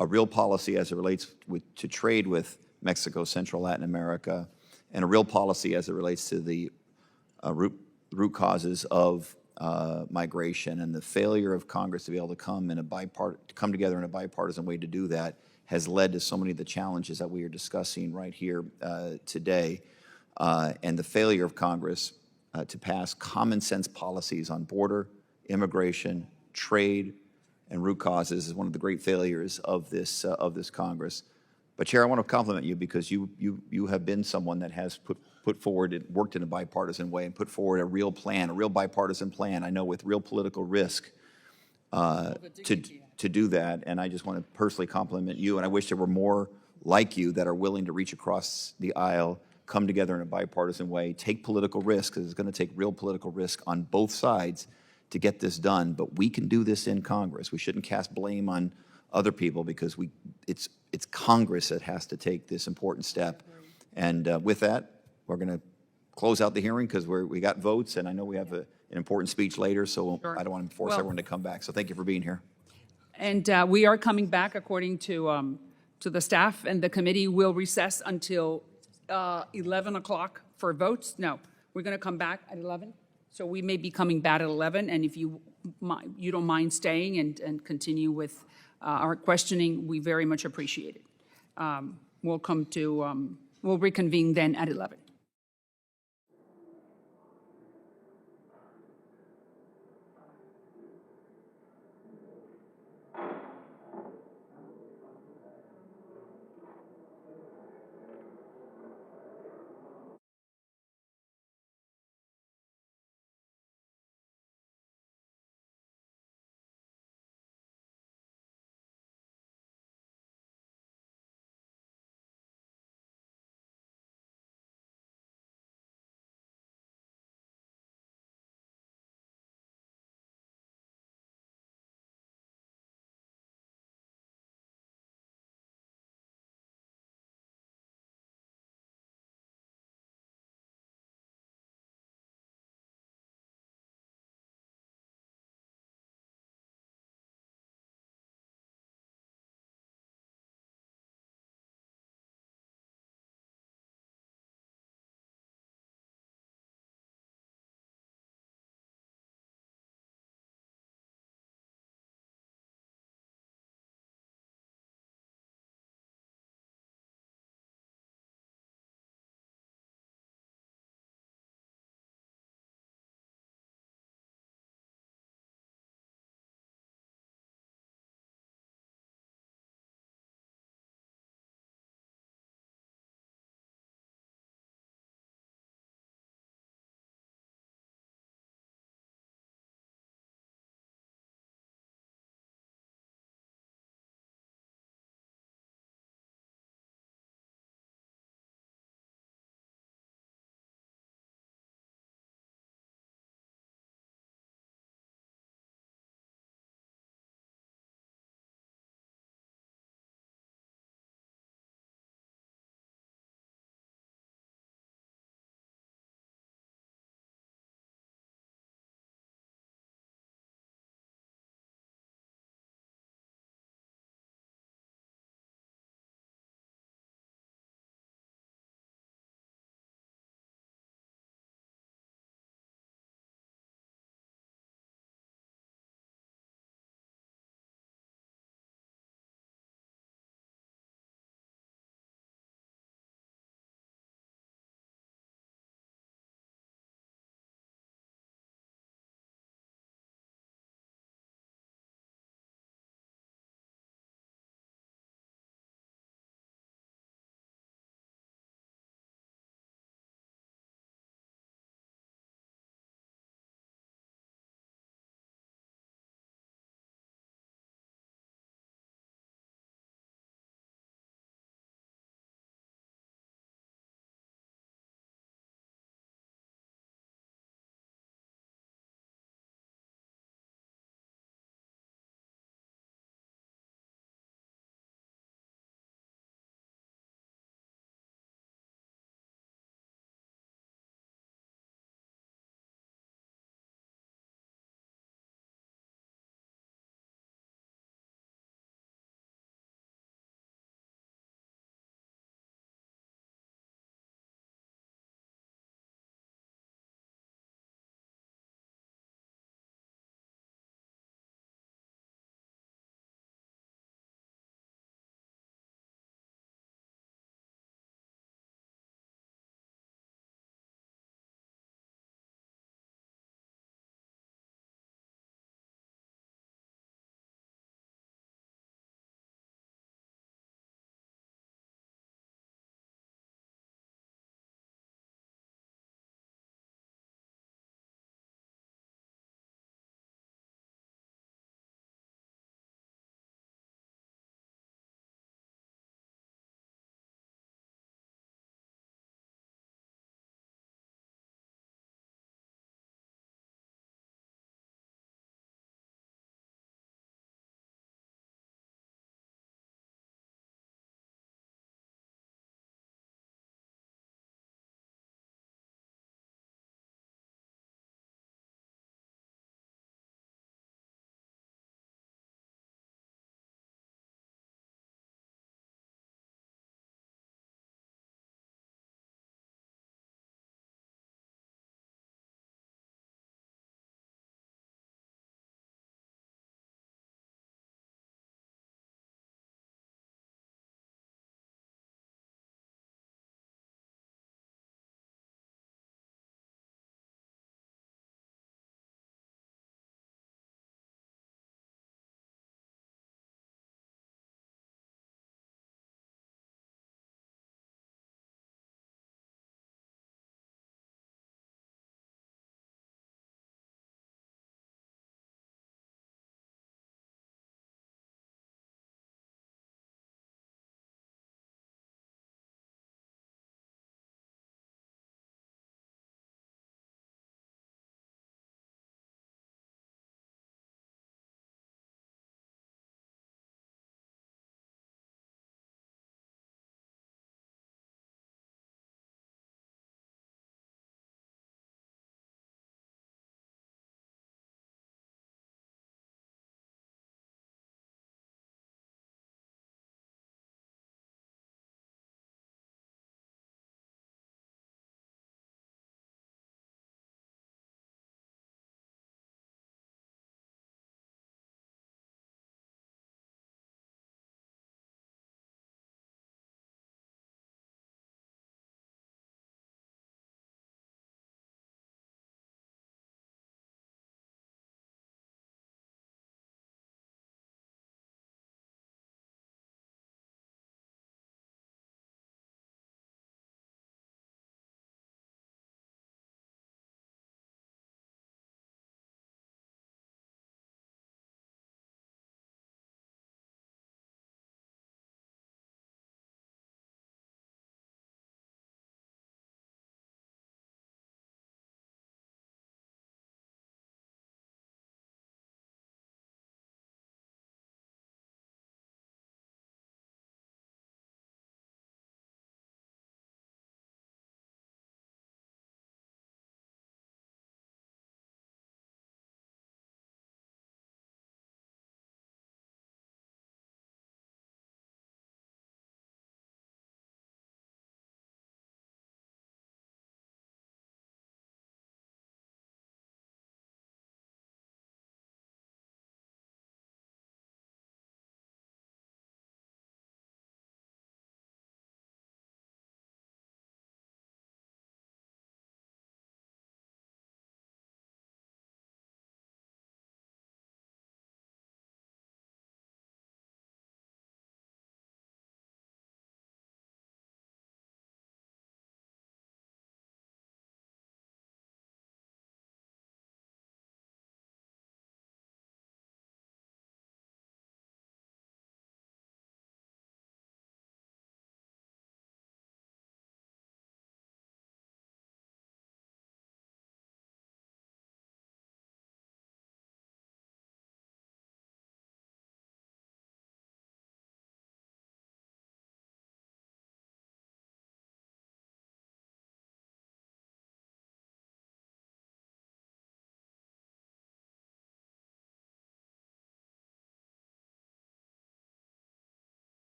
a real policy as it relates to trade with Mexico, Central Latin America, and a real policy as it relates to the root causes of migration. And the failure of Congress to be able to come together in a bipartisan way to do that has led to so many of the challenges that we are discussing right here today. And the failure of Congress to pass common sense policies on border, immigration, trade, and root causes is one of the great failures of this Congress. But Chair, I want to compliment you, because you have been someone that has put forward and worked in a bipartisan way and put forward a real plan, a real bipartisan plan, I know with real political risk to do that. And I just want to personally compliment you, and I wish there were more like you that are willing to reach across the aisle, come together in a bipartisan way, take political risk, because it's going to take real political risk on both sides to get this done. But we can do this in Congress. We shouldn't cast blame on other people, because it's Congress that has to take this important step. And with that, we're going to close out the hearing, because we got votes, and I know we have an important speech later, so Sure. I don't want to force Well- everyone to come back. So thank you for being here. And we are coming back according to the staff, and the committee will recess until 11 o'clock for votes. No, we're going to come back at 11. So we may be coming back at 11, and if you don't mind staying and continue with our questioning, we very much appreciate it. We'll reconvene then at 11.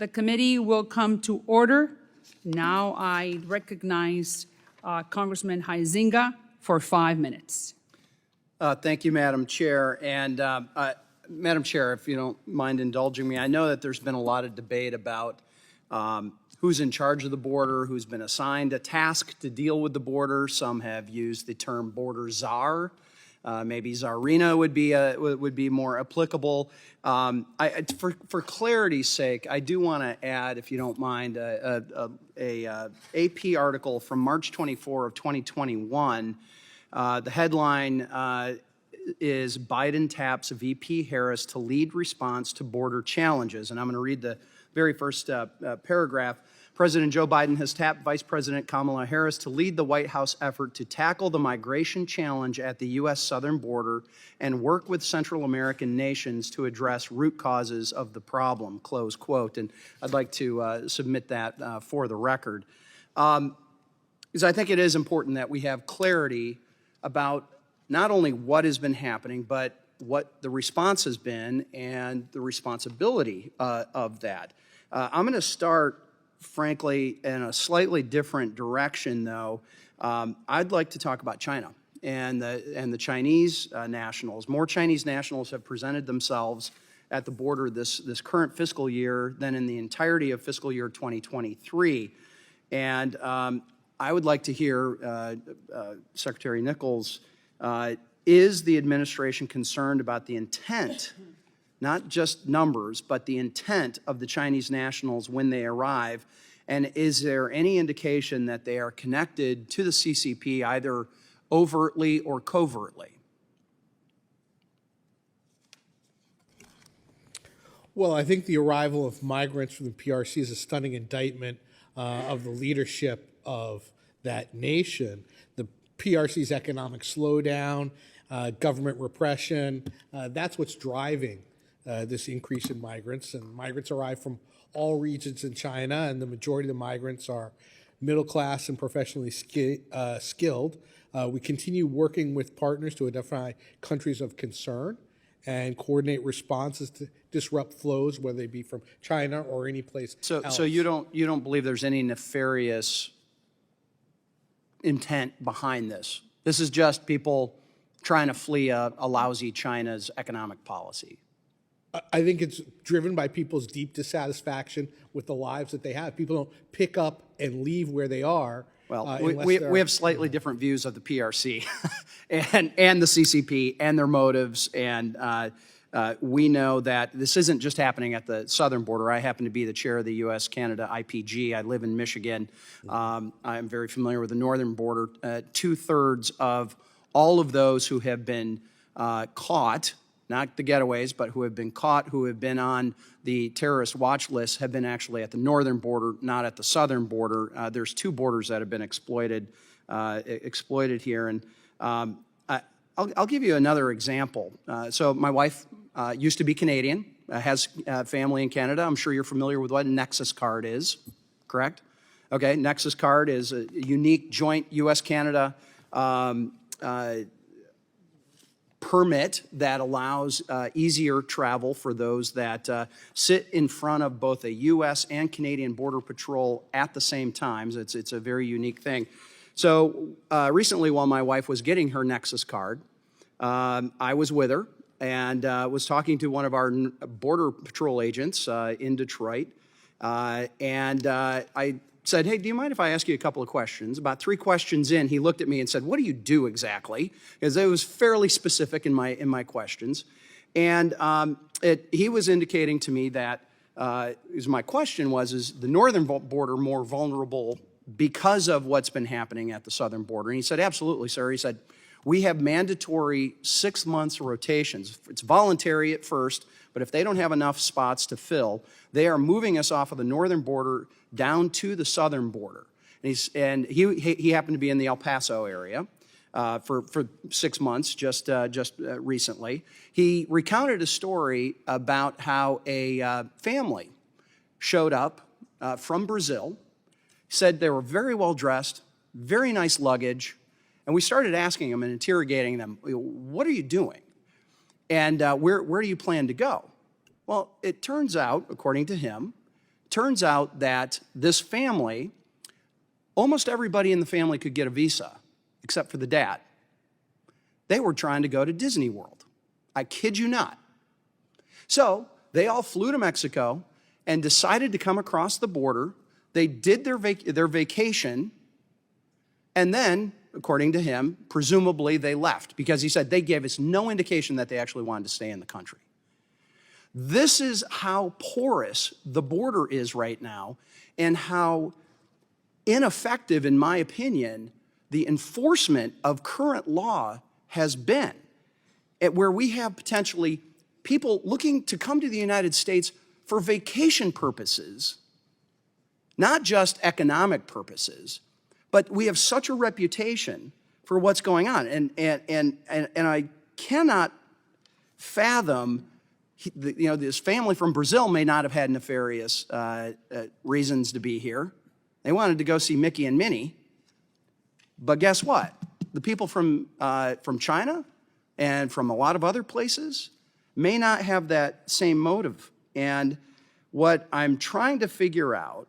The committee will come to order. Now I recognize Congressman Huizinga for 5 minutes. Thank you, Madam Chair. And Madam Chair, if you don't mind indulging me, I know that there's been a lot of debate about who's in charge of the border, who's been assigned a task to deal with the border. Some have used the term border czar. Maybe czarina would be more applicable. For clarity's sake, I do want to add, if you don't mind, a AP article from March 24 of 2021. The headline is Biden taps VP Harris to lead response to border challenges. And I'm going to read the very first paragraph. President Joe Biden has tapped Vice President Kamala Harris to lead the White House effort to tackle the migration challenge at the U.S. southern border and work with Central American nations to address root causes of the problem, close quote. And I'd like to submit that for the record. Because I think it is important that we have clarity about not only what has been happening, but what the response has been and the responsibility of that. I'm going to start, frankly, in a slightly different direction, though. I'd like to talk about China and the Chinese nationals. More Chinese nationals have presented themselves at the border this current fiscal year than in the entirety of fiscal year 2023. And I would like to hear Secretary Nichols, is the administration concerned about the intent, not just numbers, but the intent of the Chinese nationals when they arrive? And is there any indication that they are connected to the CCP either overtly or covertly? Well, I think the arrival of migrants from the PRC is a stunning indictment of the leadership of that nation. The PRC's economic slowdown, government repression, that's what's driving this increase in migrants. And migrants arrive from all regions in China, and the majority of the migrants are middle class and professionally skilled. We continue working with partners to identify countries of concern and coordinate responses to disrupt flows, whether they be from China or any place else. So you don't believe there's any nefarious intent behind this? This is just people trying to flee a lousy China's economic policy. I think it's driven by people's deep dissatisfaction with the lives that they have. People don't pick up and leave where they are. Well, we have slightly different views of the PRC and the CCP and their motives. And we know that this isn't just happening at the southern border. I happen to be the chair of the U.S.-Canada IPG. I live in Michigan. I'm very familiar with the northern border. 2/3 of all of those who have been caught, not the getaways, but who have been caught, who have been on the terrorist watch list, have been actually at the northern border, not at the southern border. There's two borders that have been exploited here. And I'll give you another example. So my wife used to be Canadian, has family in Canada. I'm sure you're familiar with what a Nexus card is, correct? Okay, Nexus card is a unique joint U.S.-Canada permit that allows easier travel for those that sit in front of both a U.S. and Canadian Border Patrol at the same time. It's a very unique thing. So recently, while my wife was getting her Nexus card, I was with her and was talking to one of our Border Patrol agents in Detroit. And I said, hey, do you mind if I ask you a couple of questions? About 3 questions in, he looked at me and said, what do you do exactly? Because it was fairly specific in my questions. And he was indicating to me that, my question was, is the northern border more vulnerable because of what's been happening at the southern border? And he said, absolutely, sir. He said, we have mandatory 6 months rotations. It's voluntary at first, but if they don't have enough spots to fill, they are moving us off of the northern border down to the southern border. And he happened to be in the El Paso area for 6 months, just recently. He recounted a story about how a family showed up from Brazil, said they were very well dressed, very nice luggage, and we started asking them and interrogating them, what are you doing? And where do you plan to go? Well, it turns out, according to him, turns out that this family, almost everybody in the family could get a visa, except for the dad. They were trying to go to Disney World. I kid you not. So they all flew to Mexico and decided to come across the border. They did their vacation, and then, according to him, presumably they left, because he said they gave us no indication that they actually wanted to stay in the country. This is how porous the border is right now, and how ineffective, in my opinion, the enforcement of current law has been, where we have potentially people looking to come to the United States for vacation purposes, not just economic purposes, but we have such a reputation for what's going on. And I cannot fathom, this family from Brazil may not have had nefarious reasons to be here. They wanted to go see Mickey and Minnie. But guess what? The people from China and from a lot of other places may not have that same motive. And what I'm trying to figure out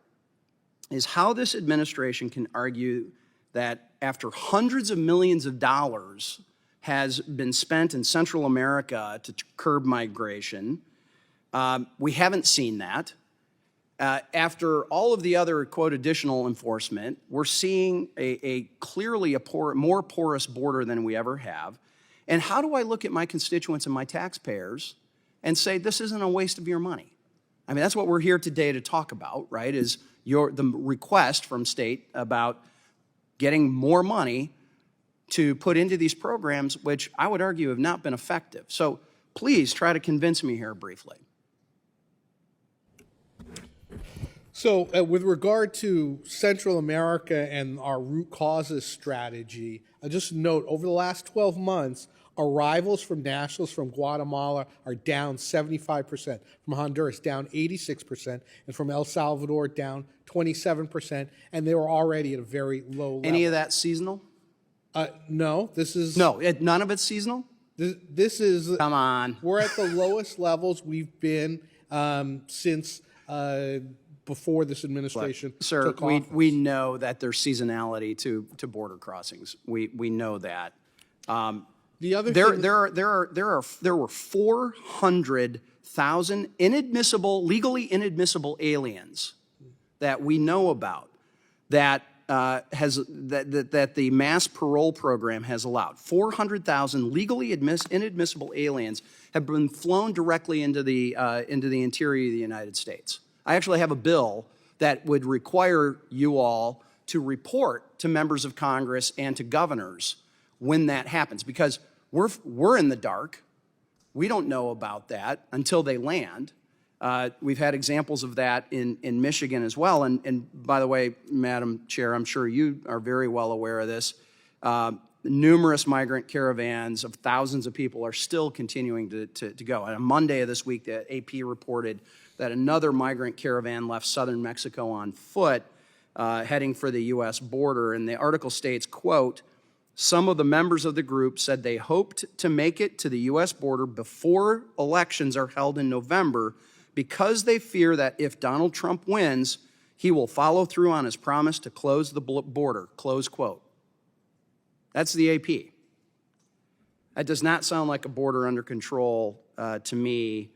is how this administration can argue that after hundreds of millions of dollars has been spent in Central America to curb migration, we haven't seen that. After all of the other, quote, additional enforcement, we're seeing a clearly more porous border than we ever have. And how do I look at my constituents and my taxpayers and say, this isn't a waste of your money? I mean, that's what we're here today to talk about, right, is the request from state about getting more money to put into these programs, which I would argue have not been effective. So please try to convince me here briefly. So with regard to Central America and our root causes strategy, I just note over the last 12 months, arrivals from nationals from Guatemala are down 75%, from Honduras down 86%, and from El Salvador down 27%, and they were already at a very low level. Any of that seasonal? No, this is... No, none of it's seasonal? This is... Come on. We're at the lowest levels we've been since... before this administration took office. We know that there's seasonality to border crossings. We know that. The other there thing, were 400,000 legally inadmissible aliens that we know about that that the mass parole program has allowed. 400,000 legally inadmissible aliens have been flown directly into the interior of the United States. I actually have a bill that would require you all to report to members of Congress and to governors when that happens, because we're in the dark. We don't know about that until they land. We've had examples of that in Michigan as well. And by the way, Madam Chair, I'm sure you are very well aware of this. Numerous migrant caravans of thousands of people are still continuing to go. On Monday of this week, the AP reported that another migrant caravan left southern Mexico on foot, heading for the U.S. border. And the article states, quote, some of the members of the group said they hoped to make it to the U.S. border before elections are held in November because they fear that if Donald Trump wins, he will follow through on his promise to close the border, close quote. That's the AP. That does not sound like a border under control to me,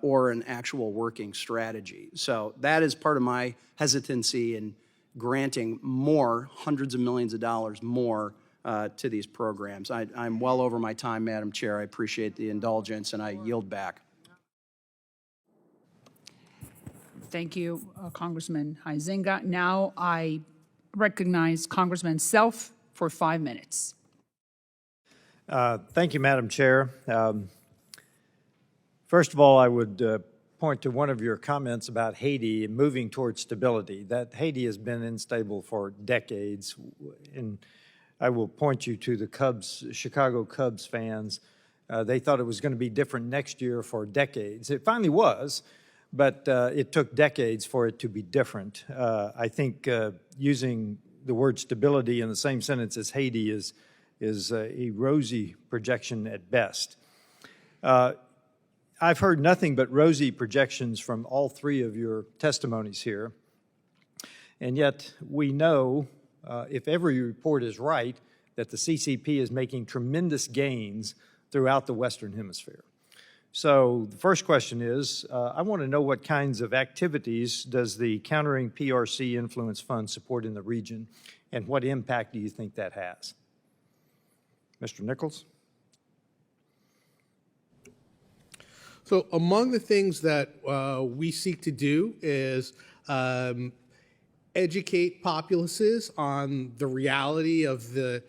or an actual working strategy. So that is part of my hesitancy in granting more, hundreds of millions of dollars more to these programs. I'm well over my time, Madam Chair. I appreciate the indulgence, and I yield back. Thank you, Congressman Huizenga. Now I recognize Congressman Self for 5 minutes. Thank you, Madam Chair. First of all, I would point to one of your comments about Haiti and moving towards stability, that Haiti has been unstable for decades. And I will point you to the Chicago Cubs fans. They thought it was going to be different next year for decades. It finally was, but it took decades for it to be different. I think using the word stability in the same sentence as Haiti is a rosy projection at best. I've heard nothing but rosy projections from all three of your testimonies here. And yet we know, if every report is right, that the CCP is making tremendous gains throughout the Western Hemisphere. So the first question is, I want to know what kinds of activities does the Countering PRC Influence Fund support in the region, and what impact do you think that has? Mr. Nichols? So among the things that we seek to do is educate populaces on the reality of the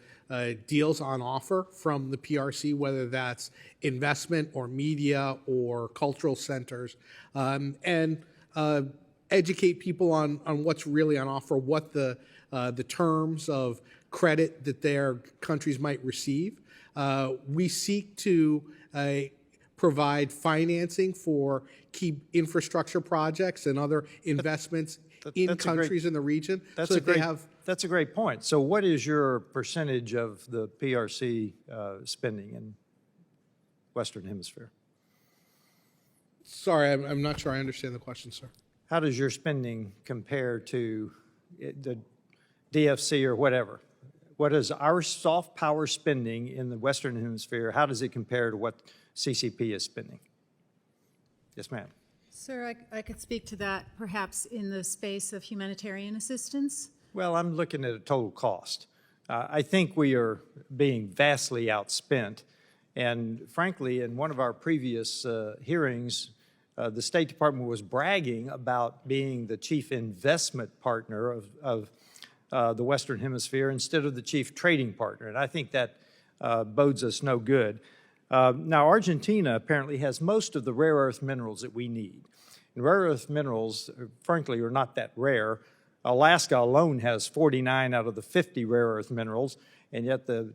deals on offer from the PRC, whether that's investment or media or cultural centers, and educate people on what's really on offer, what the terms of credit that their countries might receive. We seek to provide financing for key infrastructure projects and other investments in countries in the region. That's a great point. So what is your percentage of the PRC spending in Western Hemisphere? Sorry, I'm not sure I understand the question, sir. How does your spending compare to the DFC or whatever? What is our soft power spending in the Western Hemisphere? How does it compare to what CCP is spending? Yes, ma'am. Sir, I could speak to that perhaps in the space of humanitarian assistance. Well, I'm looking at a total cost. I think we are being vastly outspent. And frankly, in one of our previous hearings, the State Department was bragging about being the chief investment partner of the Western Hemisphere instead of the chief trading partner. And I think that bodes us no good. Now, Argentina apparently has most of the rare earth minerals that we need. And rare earth minerals, frankly, are not that rare. Alaska alone has 49 out of the 50 rare earth minerals, and yet the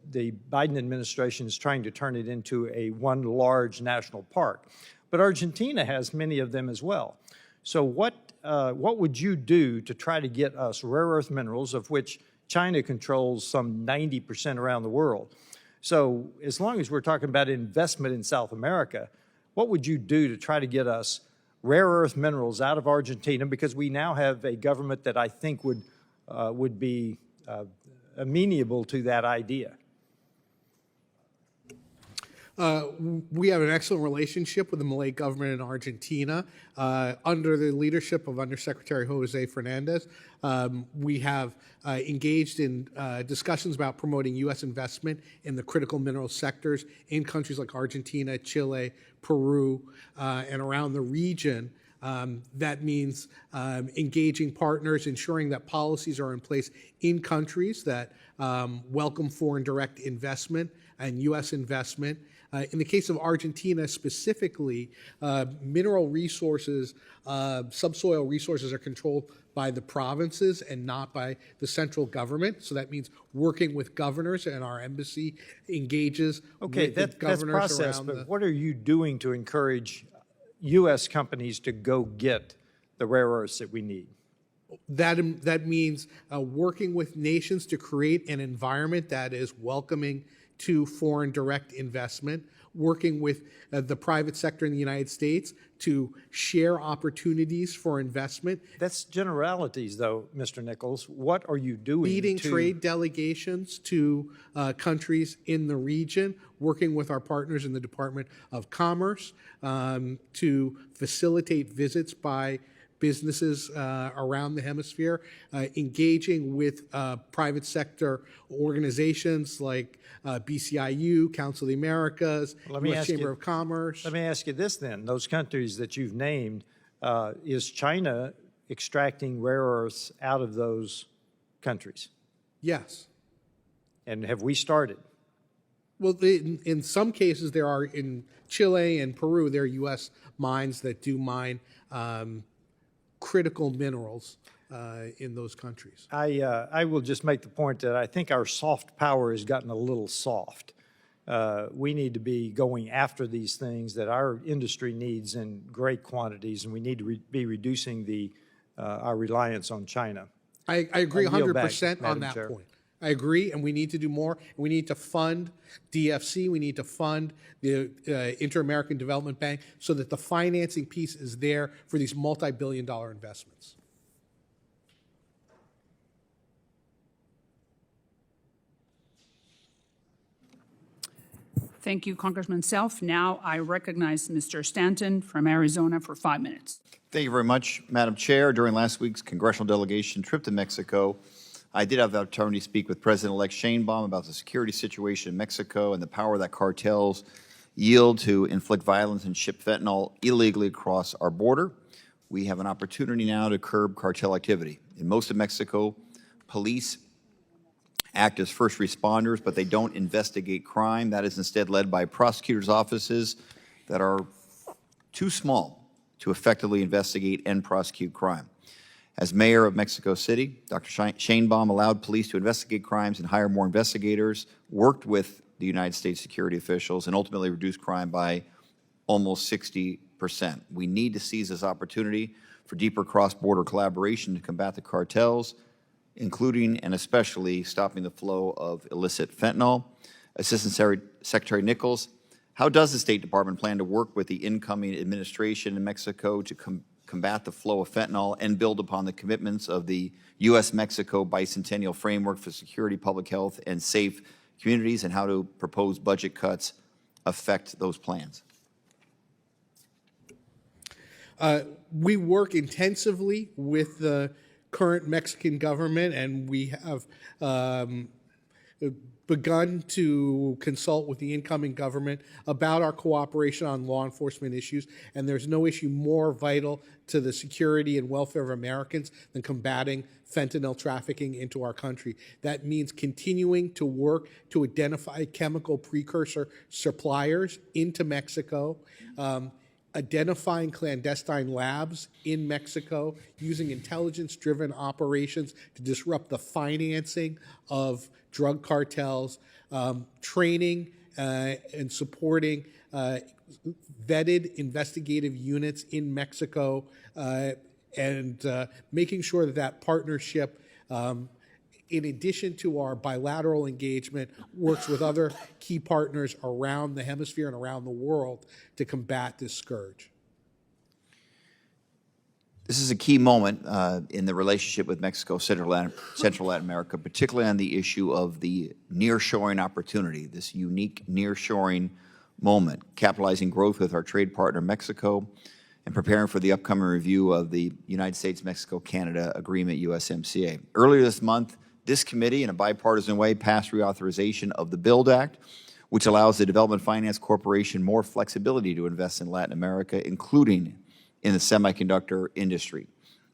Biden administration is trying to turn it into one large national park. But Argentina has many of them as well. So what would you do to try to get us rare earth minerals, of which China controls some 90% around the world? So as long as we're talking about investment in South America, what would you do to try to get us rare earth minerals out of Argentina? Because we now have a government that I think would be amenable to that idea. We have an excellent relationship with the Malay government in Argentina. Under the leadership of Undersecretary Jose Fernandez, we have engaged in discussions about promoting U.S. investment in the critical mineral sectors in countries like Argentina, Chile, Peru, and around the region. That means engaging partners, ensuring that policies are in place in countries that welcome foreign direct investment and U.S. investment. In the case of Argentina specifically, mineral resources, subsoil resources are controlled by the provinces and not by the central government. So that means working with governors, and our embassy engages with the governors that's process, around but what are you doing to encourage U.S. companies to go get the rare earths that we need? That means working with nations to create an environment that is welcoming to foreign direct investment, working with the private sector in the United States to share opportunities for investment. That's generalities, though, Mr. Nichols. What are you doing Leading trade delegations to countries in the region, working with our partners in the Department of Commerce to facilitate visits by businesses around the hemisphere, engaging with private sector organizations like BCIU, Council of the Americas, U.S. Chamber of Commerce. Let me ask you this then. Those countries that you've named, is China extracting rare earths out of those countries? Yes. And have we started? Well, in some cases, there are, in Chile and Peru, there are U.S. mines that do mine critical minerals in those countries. I will just make the point that I think our soft power has gotten a little soft. We need to be going after these things that our industry needs in great quantities, and we need to be reducing our reliance on China. I agree I'll yield 100% back, on Madam that Chair. point. I agree, and we need to do more. We need to fund DFC. We need to fund the Inter-American Development Bank so that the financing piece is there for these multi-billion-dollar investments. Thank you, Congressman Self. Now I recognize Mr. Stanton from Arizona for 5 minutes. Thank you very much, Madam Chair. During last week's congressional delegation trip to Mexico, I did have the opportunity to speak with President-elect Sheinbaum about the security situation in Mexico and the power that cartels yield to inflict violence and ship fentanyl illegally across our border. We have an opportunity now to curb cartel activity. In most of Mexico, police act as first responders, but they don't investigate crime. That is instead led by prosecutors' offices that are too small to effectively investigate and prosecute crime. As mayor of Mexico City, Dr. Sheinbaum allowed police to investigate crimes and hire more investigators, worked with the United States security officials, and ultimately reduced crime by almost 60%. We need to seize this opportunity for deeper cross-border collaboration to combat the cartels, including and especially stopping the flow of illicit fentanyl. Assistant Secretary Nichols, how does the State Department plan to work with the incoming administration in Mexico to combat the flow of fentanyl and build upon the commitments of the U.S.-Mexico Bicentennial Framework for Security, Public Health, and Safe Communities, and how do proposed budget cuts affect those plans? We work intensively with the current Mexican government, and we have begun to consult with the incoming government about our cooperation on law enforcement issues, and there's no issue more vital to the security and welfare of Americans than combating fentanyl trafficking into our country. That means continuing to work to identify chemical precursor suppliers into Mexico, identifying clandestine labs in Mexico, using intelligence-driven operations to disrupt the financing of drug cartels, training and supporting vetted investigative units in Mexico, and making sure that that partnership, in addition to our bilateral engagement, works with other key partners around the hemisphere and around the world to combat this scourge. This is a key moment in the relationship with Mexico, Central Latin America, particularly on the issue of the nearshoring opportunity, this unique nearshoring moment, capitalizing growth with our trade partner, Mexico, and preparing for the upcoming review of the United States-Mexico-Canada Agreement, USMCA. Earlier this month, this committee, in a bipartisan way, passed reauthorization of the BUILD Act, which allows the Development Finance Corporation more flexibility to invest in Latin America, including in the semiconductor industry.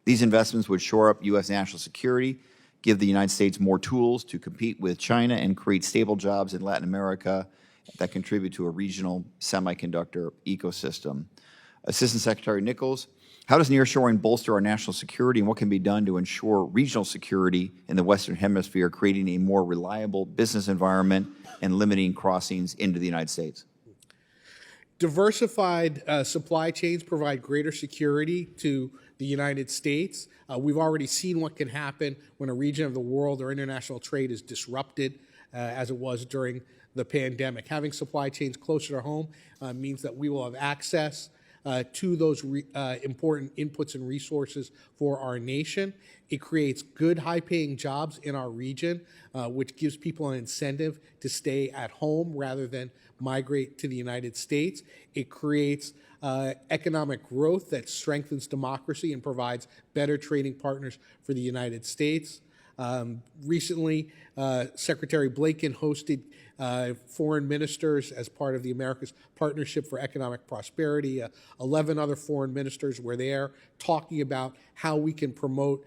These investments would shore up U.S. national security, give the United States more tools to compete with China, and create stable jobs in Latin America that contribute to a regional semiconductor ecosystem. Assistant Secretary Nichols, how does nearshoring bolster our national security, and what can be done to ensure regional security in the Western Hemisphere, creating a more reliable business environment and limiting crossings into the United States? Diversified supply chains provide greater security to the United States. We've already seen what can happen when a region of the world or international trade is disrupted, as it was during the pandemic. Having supply chains closer to home means that we will have access to those important inputs and resources for our nation. It creates good, high-paying jobs in our region, which gives people an incentive to stay at home rather than migrate to the United States. It creates economic growth that strengthens democracy and provides better trading partners for the United States. Recently, Secretary Blinken hosted foreign ministers as part of the America's Partnership for Economic Prosperity. 11 other foreign ministers were there talking about how we can promote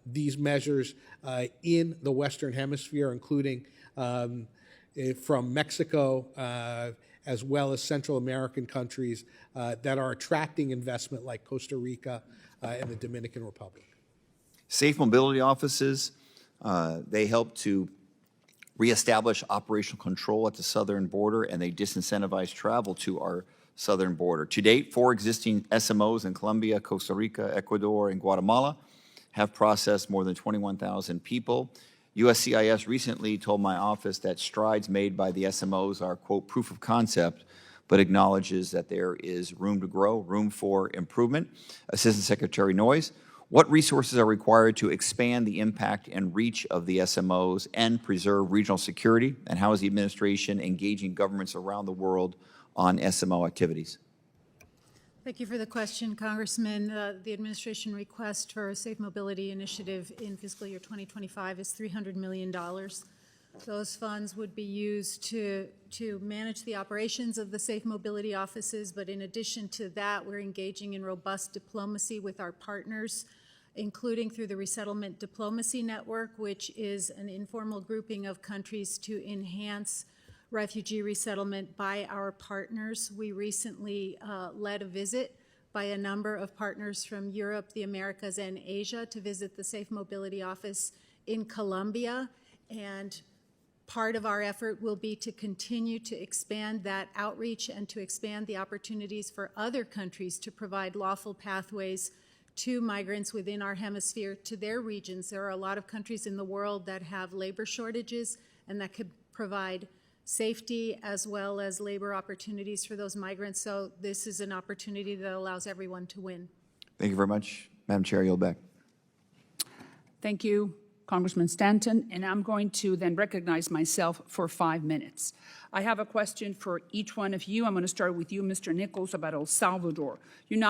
these measures in the Western Hemisphere, including from Mexico, as well as Central American countries that are attracting investment like Costa Rica and the Dominican Republic. Safe mobility offices, they help to reestablish operational control at the southern border, and they disincentivize travel to our southern border. To date, 4 existing SMOs in Colombia, Costa Rica, Ecuador, and Guatemala have processed more than 21,000 people. USCIS recently told my office that strides made by the SMOs are, quote, proof of concept, but acknowledges that there is room to grow, room for improvement. Assistant Secretary Noyes, what resources are required to expand the impact and reach of the SMOs and preserve regional security? And how is the administration engaging governments around the world on SMO activities? Thank you for the question, Congressman. The administration request for a Safe Mobility Initiative in fiscal year 2025 is $300 million. Those funds would be used to manage the operations of the Safe Mobility offices, but in addition to that, we're engaging in robust diplomacy with our partners, including through the Resettlement Diplomacy Network, which is an informal grouping of countries to enhance refugee resettlement by our partners. We recently led a visit by a number of partners from Europe, the Americas, and Asia to visit the Safe Mobility Office in Colombia. And part of our effort will be to continue to expand that outreach and to expand the opportunities for other countries to provide lawful pathways to migrants within our hemisphere to their regions. There are a lot of countries in the world that have labor shortages and that could provide safety as well as labor opportunities for those migrants. So this is an opportunity that allows everyone to win. Thank you very much. Madam Chair, I yield back. Thank you, Congressman Stanton. And I'm going to then recognize myself for 5 minutes. I have a question for each one of you. I'm going to start with you, Mr. Nichols, about El Salvador. You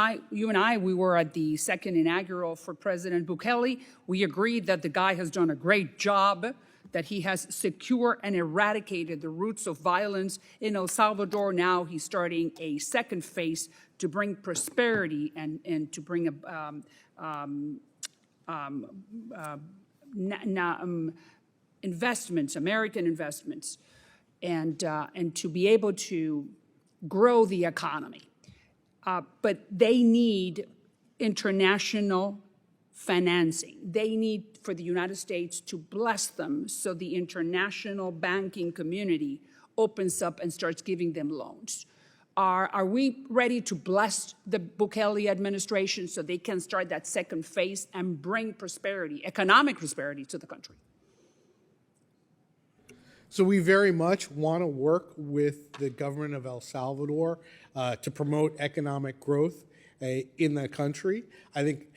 and I, we were at the second inaugural for President Bukele. We agreed that the guy has done a great job, that he has secured and eradicated the roots of violence in El Salvador. Now he's starting a second phase to bring prosperity and to bring investments, American investments, and to be able to grow the economy. But they need international financing. They need for the United States to bless them so the international banking community opens up and starts giving them loans. Are we ready to bless the Bukele administration so they can start that second phase and bring prosperity, economic prosperity to the country? So we very much want to work with the government of El Salvador to promote economic growth in the country. I think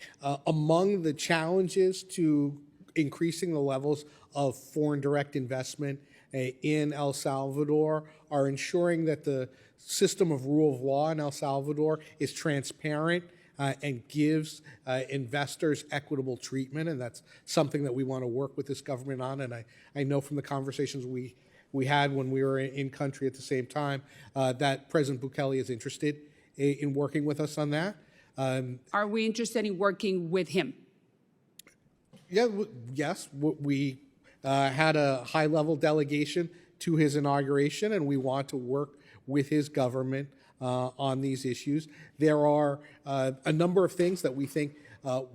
among the challenges to increasing the levels of foreign direct investment in El Salvador are ensuring that the system of rule of law in El Salvador is transparent and gives investors equitable treatment, and that's something that we want to work with this government on. And I know from the conversations we had when we were in country at the same time that President Bukele is interested in working with us on that. Are we interested in working with him? Yeah, yes. We had a high-level delegation to his inauguration, and we want to work with his government on these issues. There are a number of things that we think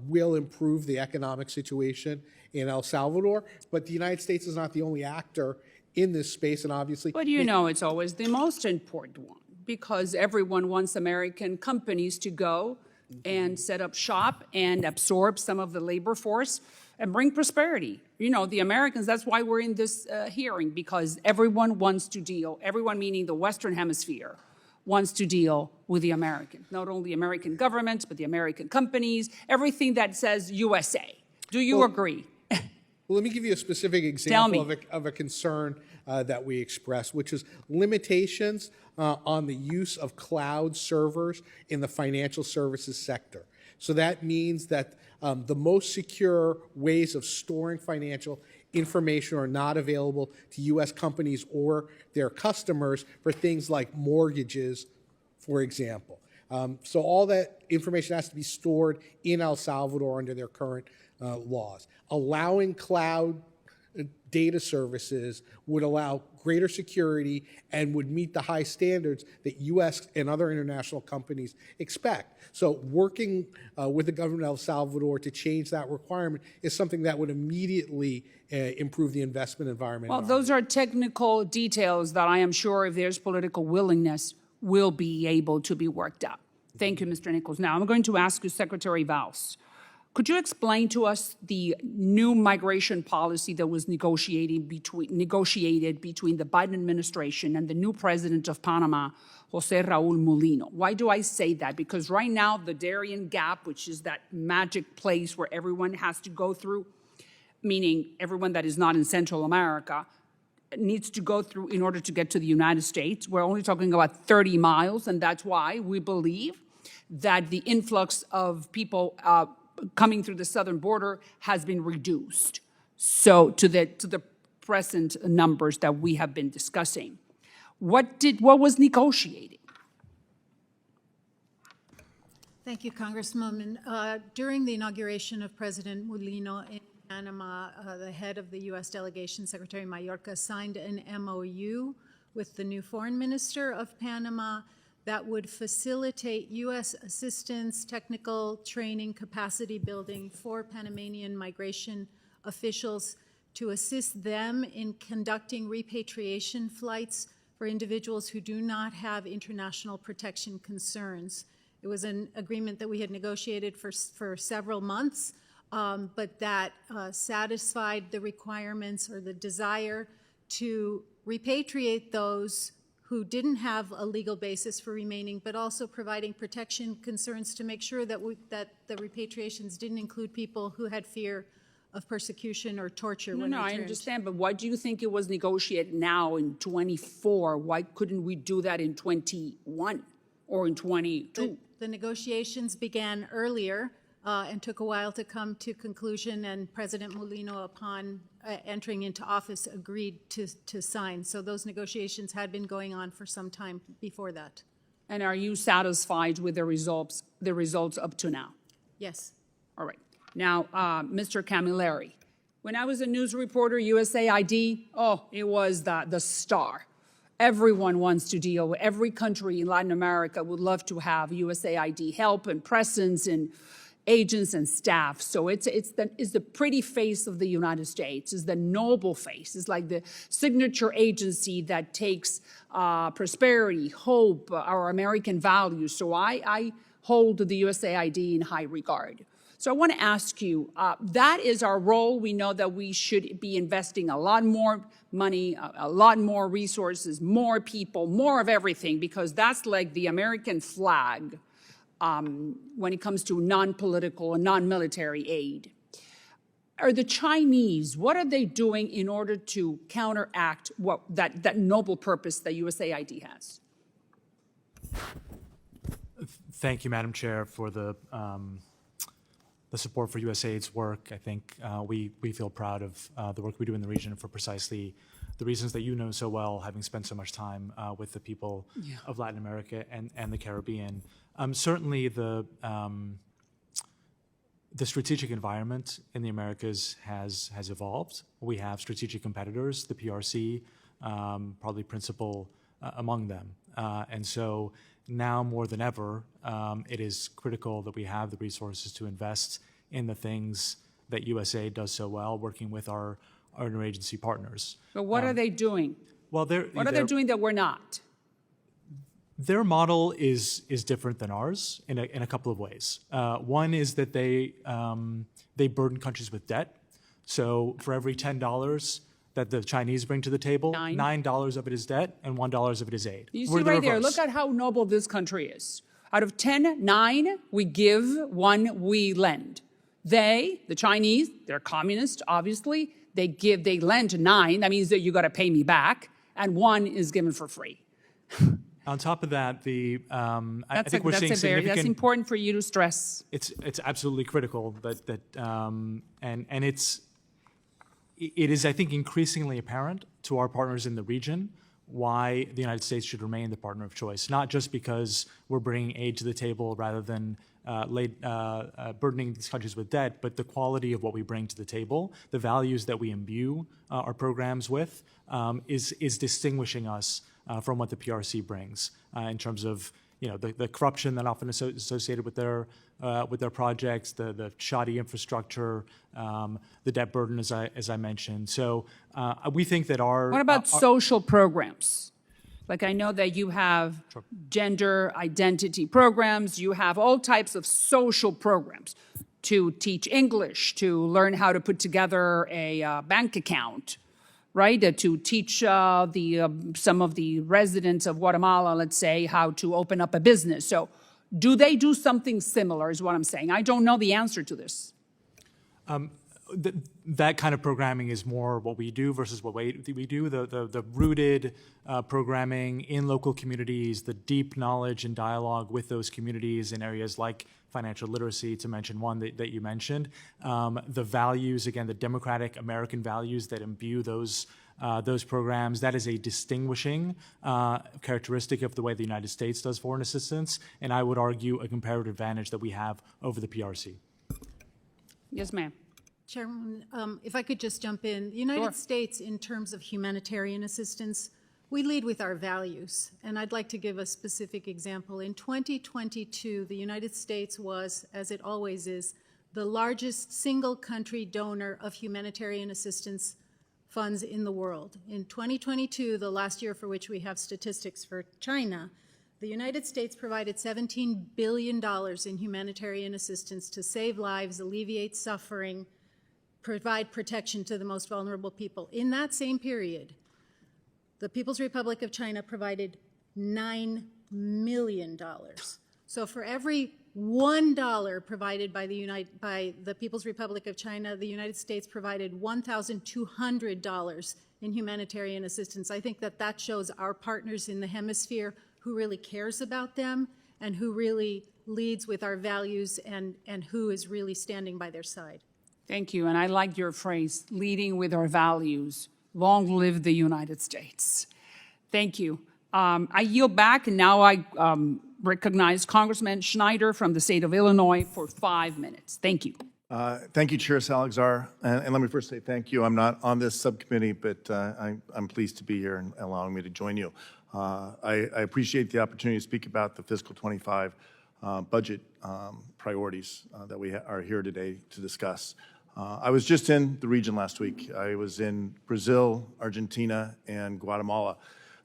will improve the economic situation in El Salvador, but the United States is not the only actor in this space, and obviously... But you know it's always the most important one, because everyone wants American companies to go and set up shop and absorb some of the labor force and bring prosperity. You know, the Americans, that's why we're in this hearing, because everyone wants to deal, everyone meaning the Western Hemisphere, wants to deal with the Americans. Not only American governments, but the American companies, everything that says USA. Do you agree? Well, let me give you a specific example of a concern that we express, which is limitations on the use of cloud servers in the financial services sector. So that means that the most secure ways of storing financial information are not available to U.S. companies or their customers for things like mortgages, for example. So all that information has to be stored in El Salvador under their current laws. Allowing cloud data services would allow greater security and would meet the high standards that U.S. and other international companies expect. So working with the government of El Salvador to change that requirement is something that would immediately improve the investment environment. Well, those are technical details that I am sure, if there's political willingness, will be able to be worked out. Thank you, Mr. Nichols. Now, I'm going to ask you, Secretary Valls. Could you explain to us the new migration policy that was negotiated between the Biden administration and the new president of Panama, Jose Raul Mulino? Why do I say that? Because right now, the Darien Gap, which is that magic place where everyone has to go through, meaning everyone that is not in Central America, needs to go through in order to get to the United States. We're only talking about 30 miles, and that's why we believe that the influx of people coming through the southern border has been reduced. So to the present numbers that we have been discussing. What was negotiated? Thank you, Congresswoman. During the inauguration of President Mulino in Panama, the head of the U.S. delegation, Secretary Mayorkas, signed an MOU with the new foreign minister of Panama that would facilitate U.S. assistance, technical training, capacity building for Panamanian migration officials to assist them in conducting repatriation flights for individuals who do not have international protection concerns. It was an agreement that we had negotiated for several months, but that satisfied the requirements or the desire to repatriate those who didn't have a legal basis for remaining, but also providing protection concerns to make sure that the repatriations didn't include people who had fear of persecution or torture when No, I returned. understand, but why do you think it was negotiated now in 24? Why couldn't we do that in 21 or in 22? The negotiations began earlier and took a while to come to conclusion, and President Mulino, upon entering into office, agreed to sign. So those negotiations had been going on for some time before that. And are you satisfied with the results up to now? Yes. All right. Now, Mr. Camilleri, when I was a news reporter, USAID, it was the star. Everyone wants to deal with, every country in Latin America would love to have USAID help and presence and agents and staff. So it's the pretty face of the United States, it's the noble face. It's like the signature agency that takes prosperity, hope, our American values. So I hold the USAID in high regard. So I want to ask you, that is our role. We know that we should be investing a lot more money, a lot more resources, more people, more of everything, because that's like the American flag when it comes to non-political and non-military aid. Are the Chinese, what are they doing in order to counteract that noble purpose that USAID has? Thank you, Madam Chair, for the support for USAID's work. I think we feel proud of the work we do in the region for precisely the reasons that you know so well, having spent so much time with the people of Latin America and the Caribbean. Certainly the strategic environment in the Americas has evolved. We have strategic competitors, the PRC, probably principal among them. And so now more than ever, it is critical that we have the resources to invest in the things that USAID does so well, working with our interagency partners. But what are they doing? Well, what are they doing that we're not? Their model is different than ours in a couple of ways. One is that they burden countries with debt. So for every $10 that the Chinese bring to the table, $9 of it is debt and $1 of it is aid. You see right there, look at how noble this country is. Out of 10, 9 we give, 1 we lend. The Chinese, they're communist, obviously. They lend 9. That means that you got to pay me back, and 1 is given for free. On top of that, I think we're seeing significant. That's important for you to stress. It's absolutely critical and it is, I think, increasingly apparent to our partners in the region why the United States should remain the partner of choice, not just because we're bringing aid to the table rather than burdening these countries with debt, but the quality of what we bring to the table, the values that we imbue our programs with, is distinguishing us from what the PRC brings in terms of the corruption that often is associated with their projects, the shoddy infrastructure, the debt burden, as I mentioned. So we think that our what about social programs? Like I know that you have gender identity programs, you have all types of social programs. to teach English, to learn how to put together a bank account, right? To teach some of the residents of Guatemala, let's say, how to open up a business. So do they do something similar is what I'm saying. I don't know the answer to this. That kind of programming is more what we do versus what we do. The rooted programming in local communities, the deep knowledge and dialogue with those communities in areas like financial literacy, to mention one that you mentioned. The values, again, the democratic American values that imbue those programs, that is a distinguishing characteristic of the way the United States does foreign assistance, and I would argue a comparative advantage that we have over the PRC. Yes, ma'am. Chairman, if I could just jump in. The United States, in terms of humanitarian assistance, we lead with our values. And I'd like to give a specific example. In 2022, the United States was, as it always is, the largest single country donor of humanitarian assistance funds in the world. In 2022, the last year for which we have statistics for China, the United States provided $17 billion in humanitarian assistance to save lives, alleviate suffering, provide protection to the most vulnerable people. In that same period, the People's Republic of China provided $9 million. So for every $1 provided by the People's Republic of China, the United States provided $1,200 in humanitarian assistance. I think that shows our partners in the hemisphere who really cares about them and who really leads with our values and who is really standing by their side. Thank you, and I like your phrase, leading with our values. Long live the United States. Thank you. I yield back, and now I recognize Congressman Schneider from the state of Illinois for 5 minutes. Thank you. Thank you, Chair Salazar. And let me first say thank you. I'm not on this subcommittee, but I'm pleased to be here and allowing me to join you. I appreciate the opportunity to speak about the fiscal 25 budget priorities that we are here today to discuss. I was just in the region last week. I was in Brazil, Argentina, and Guatemala.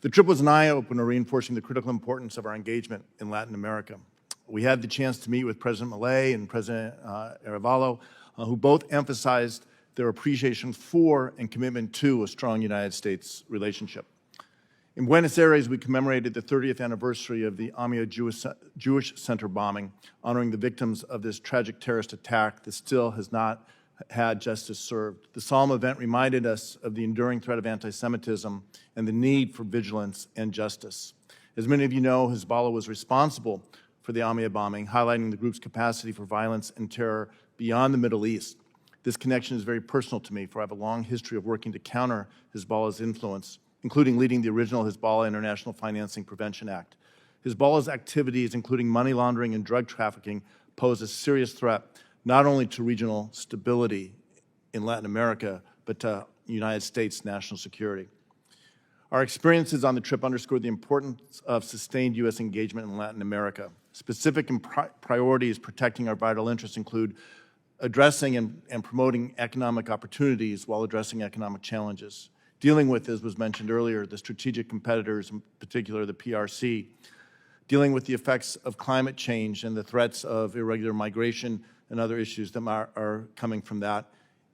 The trip was an eye-opener, reinforcing the critical importance of our engagement in Latin America. We had the chance to meet with President Milei and President Arevalo, who both emphasized their appreciation for and commitment to a strong United States relationship. In Buenos Aires, we commemorated the 30th anniversary of the Amia Jewish Center bombing, honoring the victims of this tragic terrorist attack that still has not had justice served. The solemn event reminded us of the enduring threat of anti-Semitism and the need for vigilance and justice. As many of you know, Hezbollah was responsible for the Amia bombing, highlighting the group's capacity for violence and terror beyond the Middle East. This connection is very personal to me, for I have a long history of working to counter Hezbollah's influence, including leading the original Hezbollah International Financing Prevention Act. Hezbollah's activities, including money laundering and drug trafficking, pose a serious threat not only to regional stability in Latin America, but to United States national security. Our experiences on the trip underscored the importance of sustained U.S. engagement in Latin America. Specific priorities protecting our vital interests include addressing and promoting economic opportunities while addressing economic challenges. Dealing with, as was mentioned earlier, the strategic competitors, in particular the PRC. Dealing with the effects of climate change and the threats of irregular migration and other issues that are coming from that.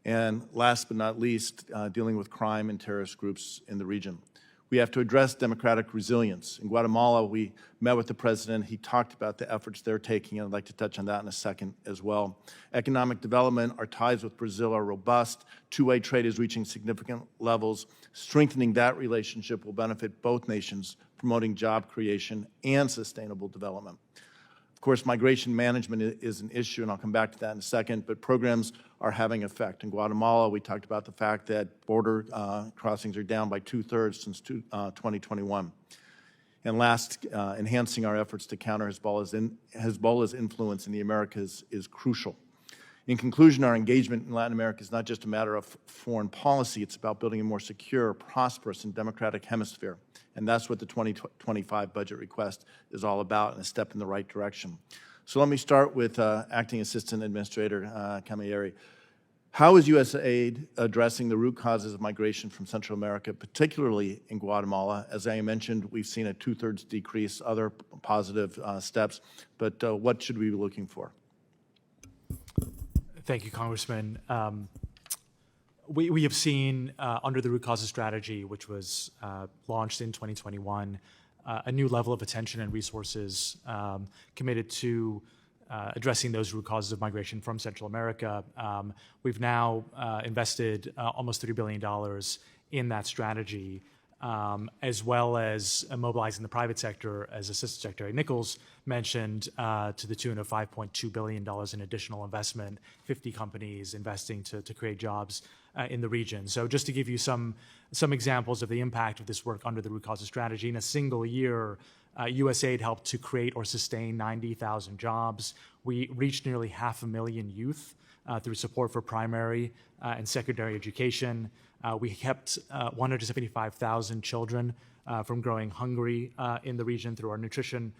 And last but not least, dealing with crime and terrorist groups in the region. We have to address democratic resilience. In Guatemala, we met with the president. He talked about the efforts they're taking, and I'd like to touch on that in a second as well. Economic development, our ties with Brazil are robust. Two-way trade is reaching significant levels. Strengthening that relationship will benefit both nations, promoting job creation and sustainable development. Of course, migration management is an issue, and I'll come back to that in a second, but programs are having effect. In Guatemala, we talked about the fact that border crossings are down by 2/3 since 2021. And last, enhancing our efforts to counter Hezbollah's influence in the Americas is crucial. In conclusion, our engagement in Latin America is not just a matter of foreign policy, it's about building a more secure, prosperous, and democratic hemisphere. And that's what the 2025 budget request is all about, and a step in the right direction. So let me start with Acting Assistant Administrator Camilleri. How is USAID addressing the root causes of migration from Central America, particularly in Guatemala? As I mentioned, we've seen a 2/3 decrease, other positive steps, but what should we be looking for? Thank you, Congressman. We have seen under the root causes strategy, which was launched in 2021, a new level of attention and resources committed to addressing those root causes of migration from Central America. We've now invested almost $3 billion in that strategy, as well as mobilizing the private sector, as Assistant Secretary Nichols mentioned, to the tune of $5.2 billion in additional investment, 50 companies investing to create jobs in the region. So just to give you some examples of the impact of this work under the root causes strategy, in a single year, USAID helped to create or sustain 90,000 jobs. We reached nearly 500,000 youth through support for primary and secondary education. We kept 175,000 children from growing hungry in the region through our nutrition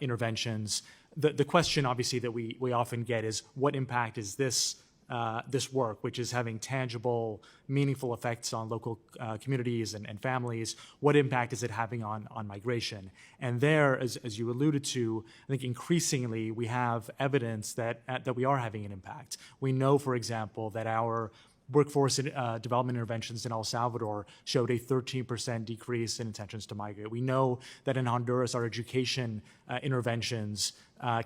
interventions. The question, obviously, that we often get is, what impact is this work, which is having tangible, meaningful effects on local communities and families, what impact is it having on migration? And there, as you alluded to, I think increasingly we have evidence that we are having an impact. We know, for example, that our workforce development interventions in El Salvador showed a 13% decrease in intentions to migrate. We know that in Honduras, our education interventions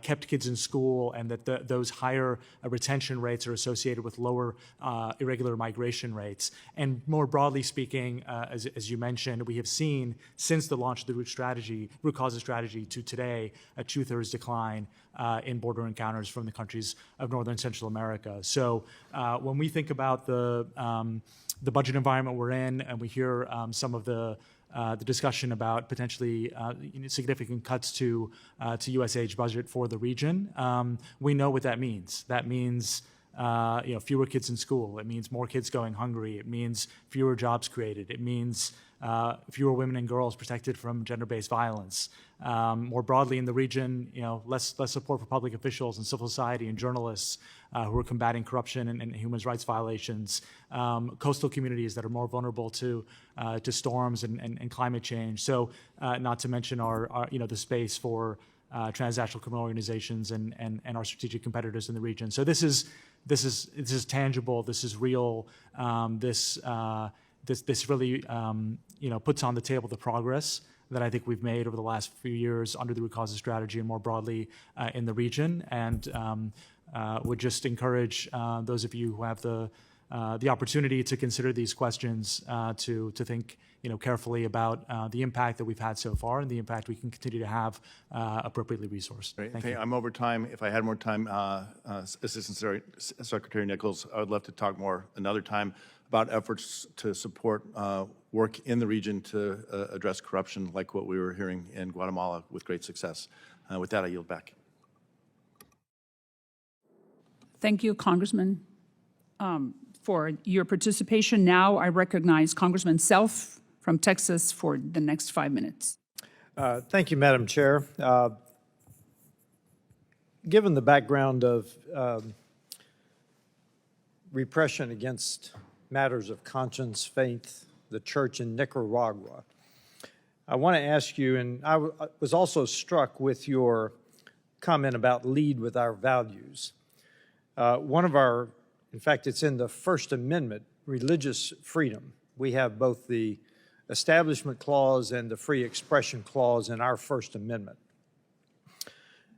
kept kids in school, and that those higher retention rates are associated with lower irregular migration rates. And more broadly speaking, as you mentioned, we have seen since the launch of the root causes strategy to today, a 2/3 decline in border encounters from the countries of Northern and Central America. So when we think about the budget environment we're in, and we hear some of the discussion about potentially significant cuts to USAID's budget for the region, we know what that means. That means fewer kids in school. It means more kids going hungry. It means fewer jobs created. It means fewer women and girls protected from gender-based violence. More broadly in the region, less support for public officials and civil society and journalists who are combating corruption and human rights violations. Coastal communities that are more vulnerable to storms and climate change. So, not to mention our the space for transnational criminal organizations and our strategic competitors in the region. So this is tangible. This is real. This really puts on the table the progress that I think we've made over the last few years under the root causes strategy and more broadly in the region, and would just encourage those of you who have the opportunity to consider these questions to think carefully about the impact that we've had so far and the impact we can continue to have appropriately resourced. Great. Thank you. I'm over time. If I had more time, Assistant Secretary Nichols, I would love to talk more another time about efforts to support work in the region to address corruption, like what we were hearing in Guatemala with great success. With that, I yield back. Thank you, Congressman, for your participation. Now I recognize Congressman Self from Texas for the next 5 minutes. Thank you, Madam Chair. Given the background of repression against matters of conscience, faith, the church in Nicaragua, I want to ask you, and I was also struck with your comment about lead with our values. One of our, in fact, it's in the First Amendment, religious freedom. We have both the Establishment Clause and the Free Expression Clause in our First Amendment.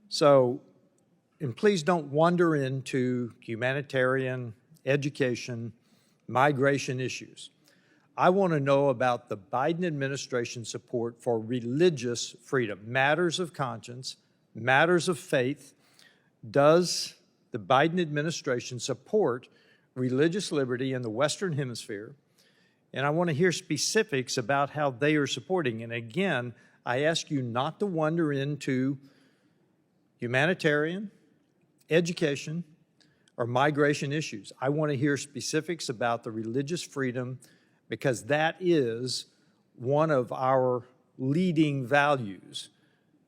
So, and please don't wander into humanitarian, education, migration issues. I want to know about the Biden administration support for religious freedom, matters of conscience, matters of faith. Does the Biden administration support religious liberty in the Western Hemisphere? And I want to hear specifics about how they are supporting. And again, I ask you not to wander into humanitarian, education, or migration issues. I want to hear specifics about the religious freedom, because that is one of our leading values.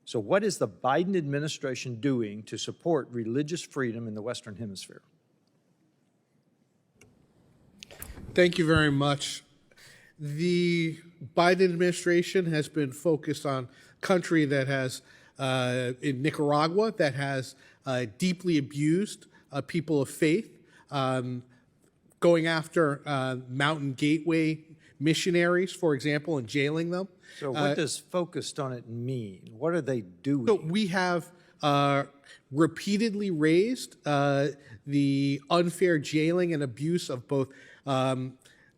So what is the Biden administration doing to support religious freedom in the Western Hemisphere? Thank you very much. The Biden administration has been focused on a country that has, in Nicaragua, that has deeply abused people of faith. going after Mountain Gateway missionaries, for example, and jailing them. So what does focused on it mean? What are they doing? So we have repeatedly raised the unfair jailing and abuse of both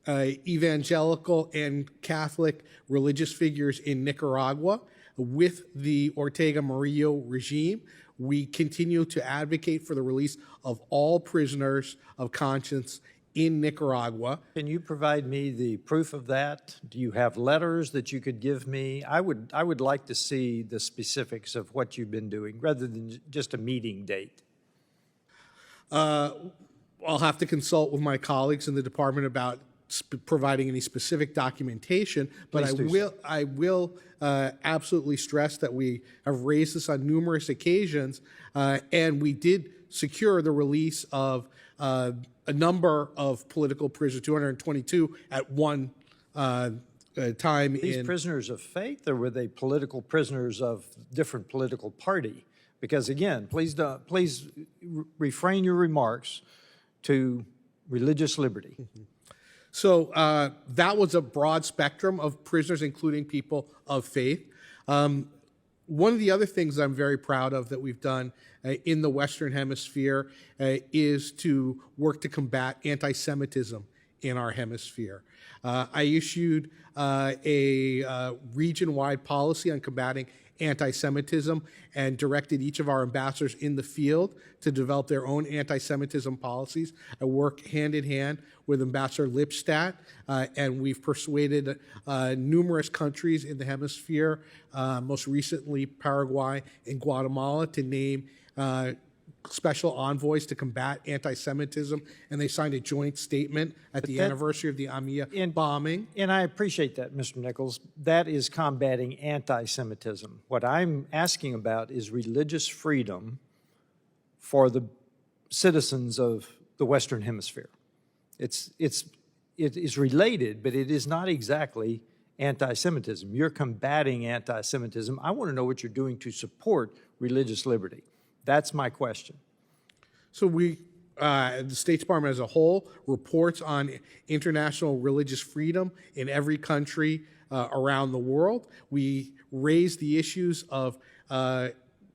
evangelical and Catholic religious figures in Nicaragua with the Ortega Murillo regime. We continue to advocate for the release of all prisoners of conscience in Nicaragua. Can you provide me the proof of that? Do you have letters that you could give me? I would like to see the specifics of what you've been doing rather than just a meeting date. I'll have to consult with my colleagues in the department about providing any specific documentation, but I will absolutely stress that we have raised this on numerous occasions, and we did secure the release of a number of political prisoners, 222 at one time. These prisoners of faith, or were they political prisoners of different political party? Because again, please refrain your remarks to religious liberty. Mm-hmm. So that was a broad spectrum of prisoners, including people of faith. One of the other things I'm very proud of that we've done in the Western Hemisphere is to work to combat anti-Semitism in our hemisphere. I issued a region-wide policy on combating anti-Semitism and directed each of our ambassadors in the field to develop their own anti-Semitism policies. I work hand in hand with Ambassador Lipstadt, and we've persuaded numerous countries in the hemisphere, most recently Paraguay and Guatemala, to name special envoys to combat anti-Semitism, and they signed a joint statement at the anniversary of the Amia bombing. And I appreciate that, Mr. Nichols. That is combating anti-Semitism. What I'm asking about is religious freedom for the citizens of the Western Hemisphere. It is related, but it is not exactly anti-Semitism. You're combating anti-Semitism. I want to know what you're doing to support religious liberty. That's my question. So the State Department as a whole reports on international religious freedom in every country around the world. We raise the issues of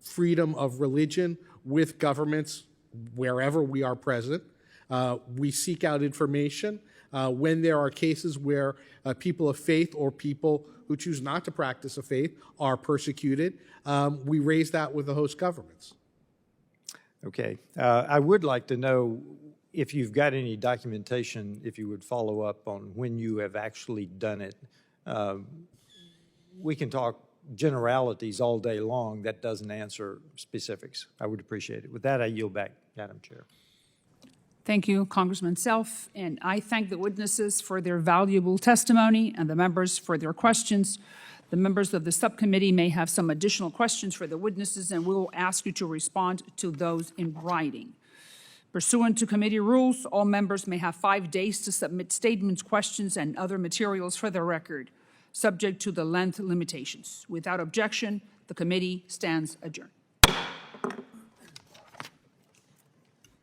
freedom of religion with governments wherever we are present. We seek out information when there are cases where people of faith or people who choose not to practice a faith are persecuted. We raise that with the host governments. Okay. I would like to know if you've got any documentation, if you would follow up on when you have actually done it. We can talk generalities all day long. That doesn't answer specifics. I would appreciate it. With that, I yield back, Madam Chair. Thank you, Congressman Self, and I thank the witnesses for their valuable testimony and the members for their questions. The members of the subcommittee may have some additional questions for the witnesses, and we will ask you to respond to those in writing. Pursuant to committee rules, all members may have 5 days to submit statements, questions, and other materials for the record, subject to the length limitations. Without objection, the committee stands adjourned.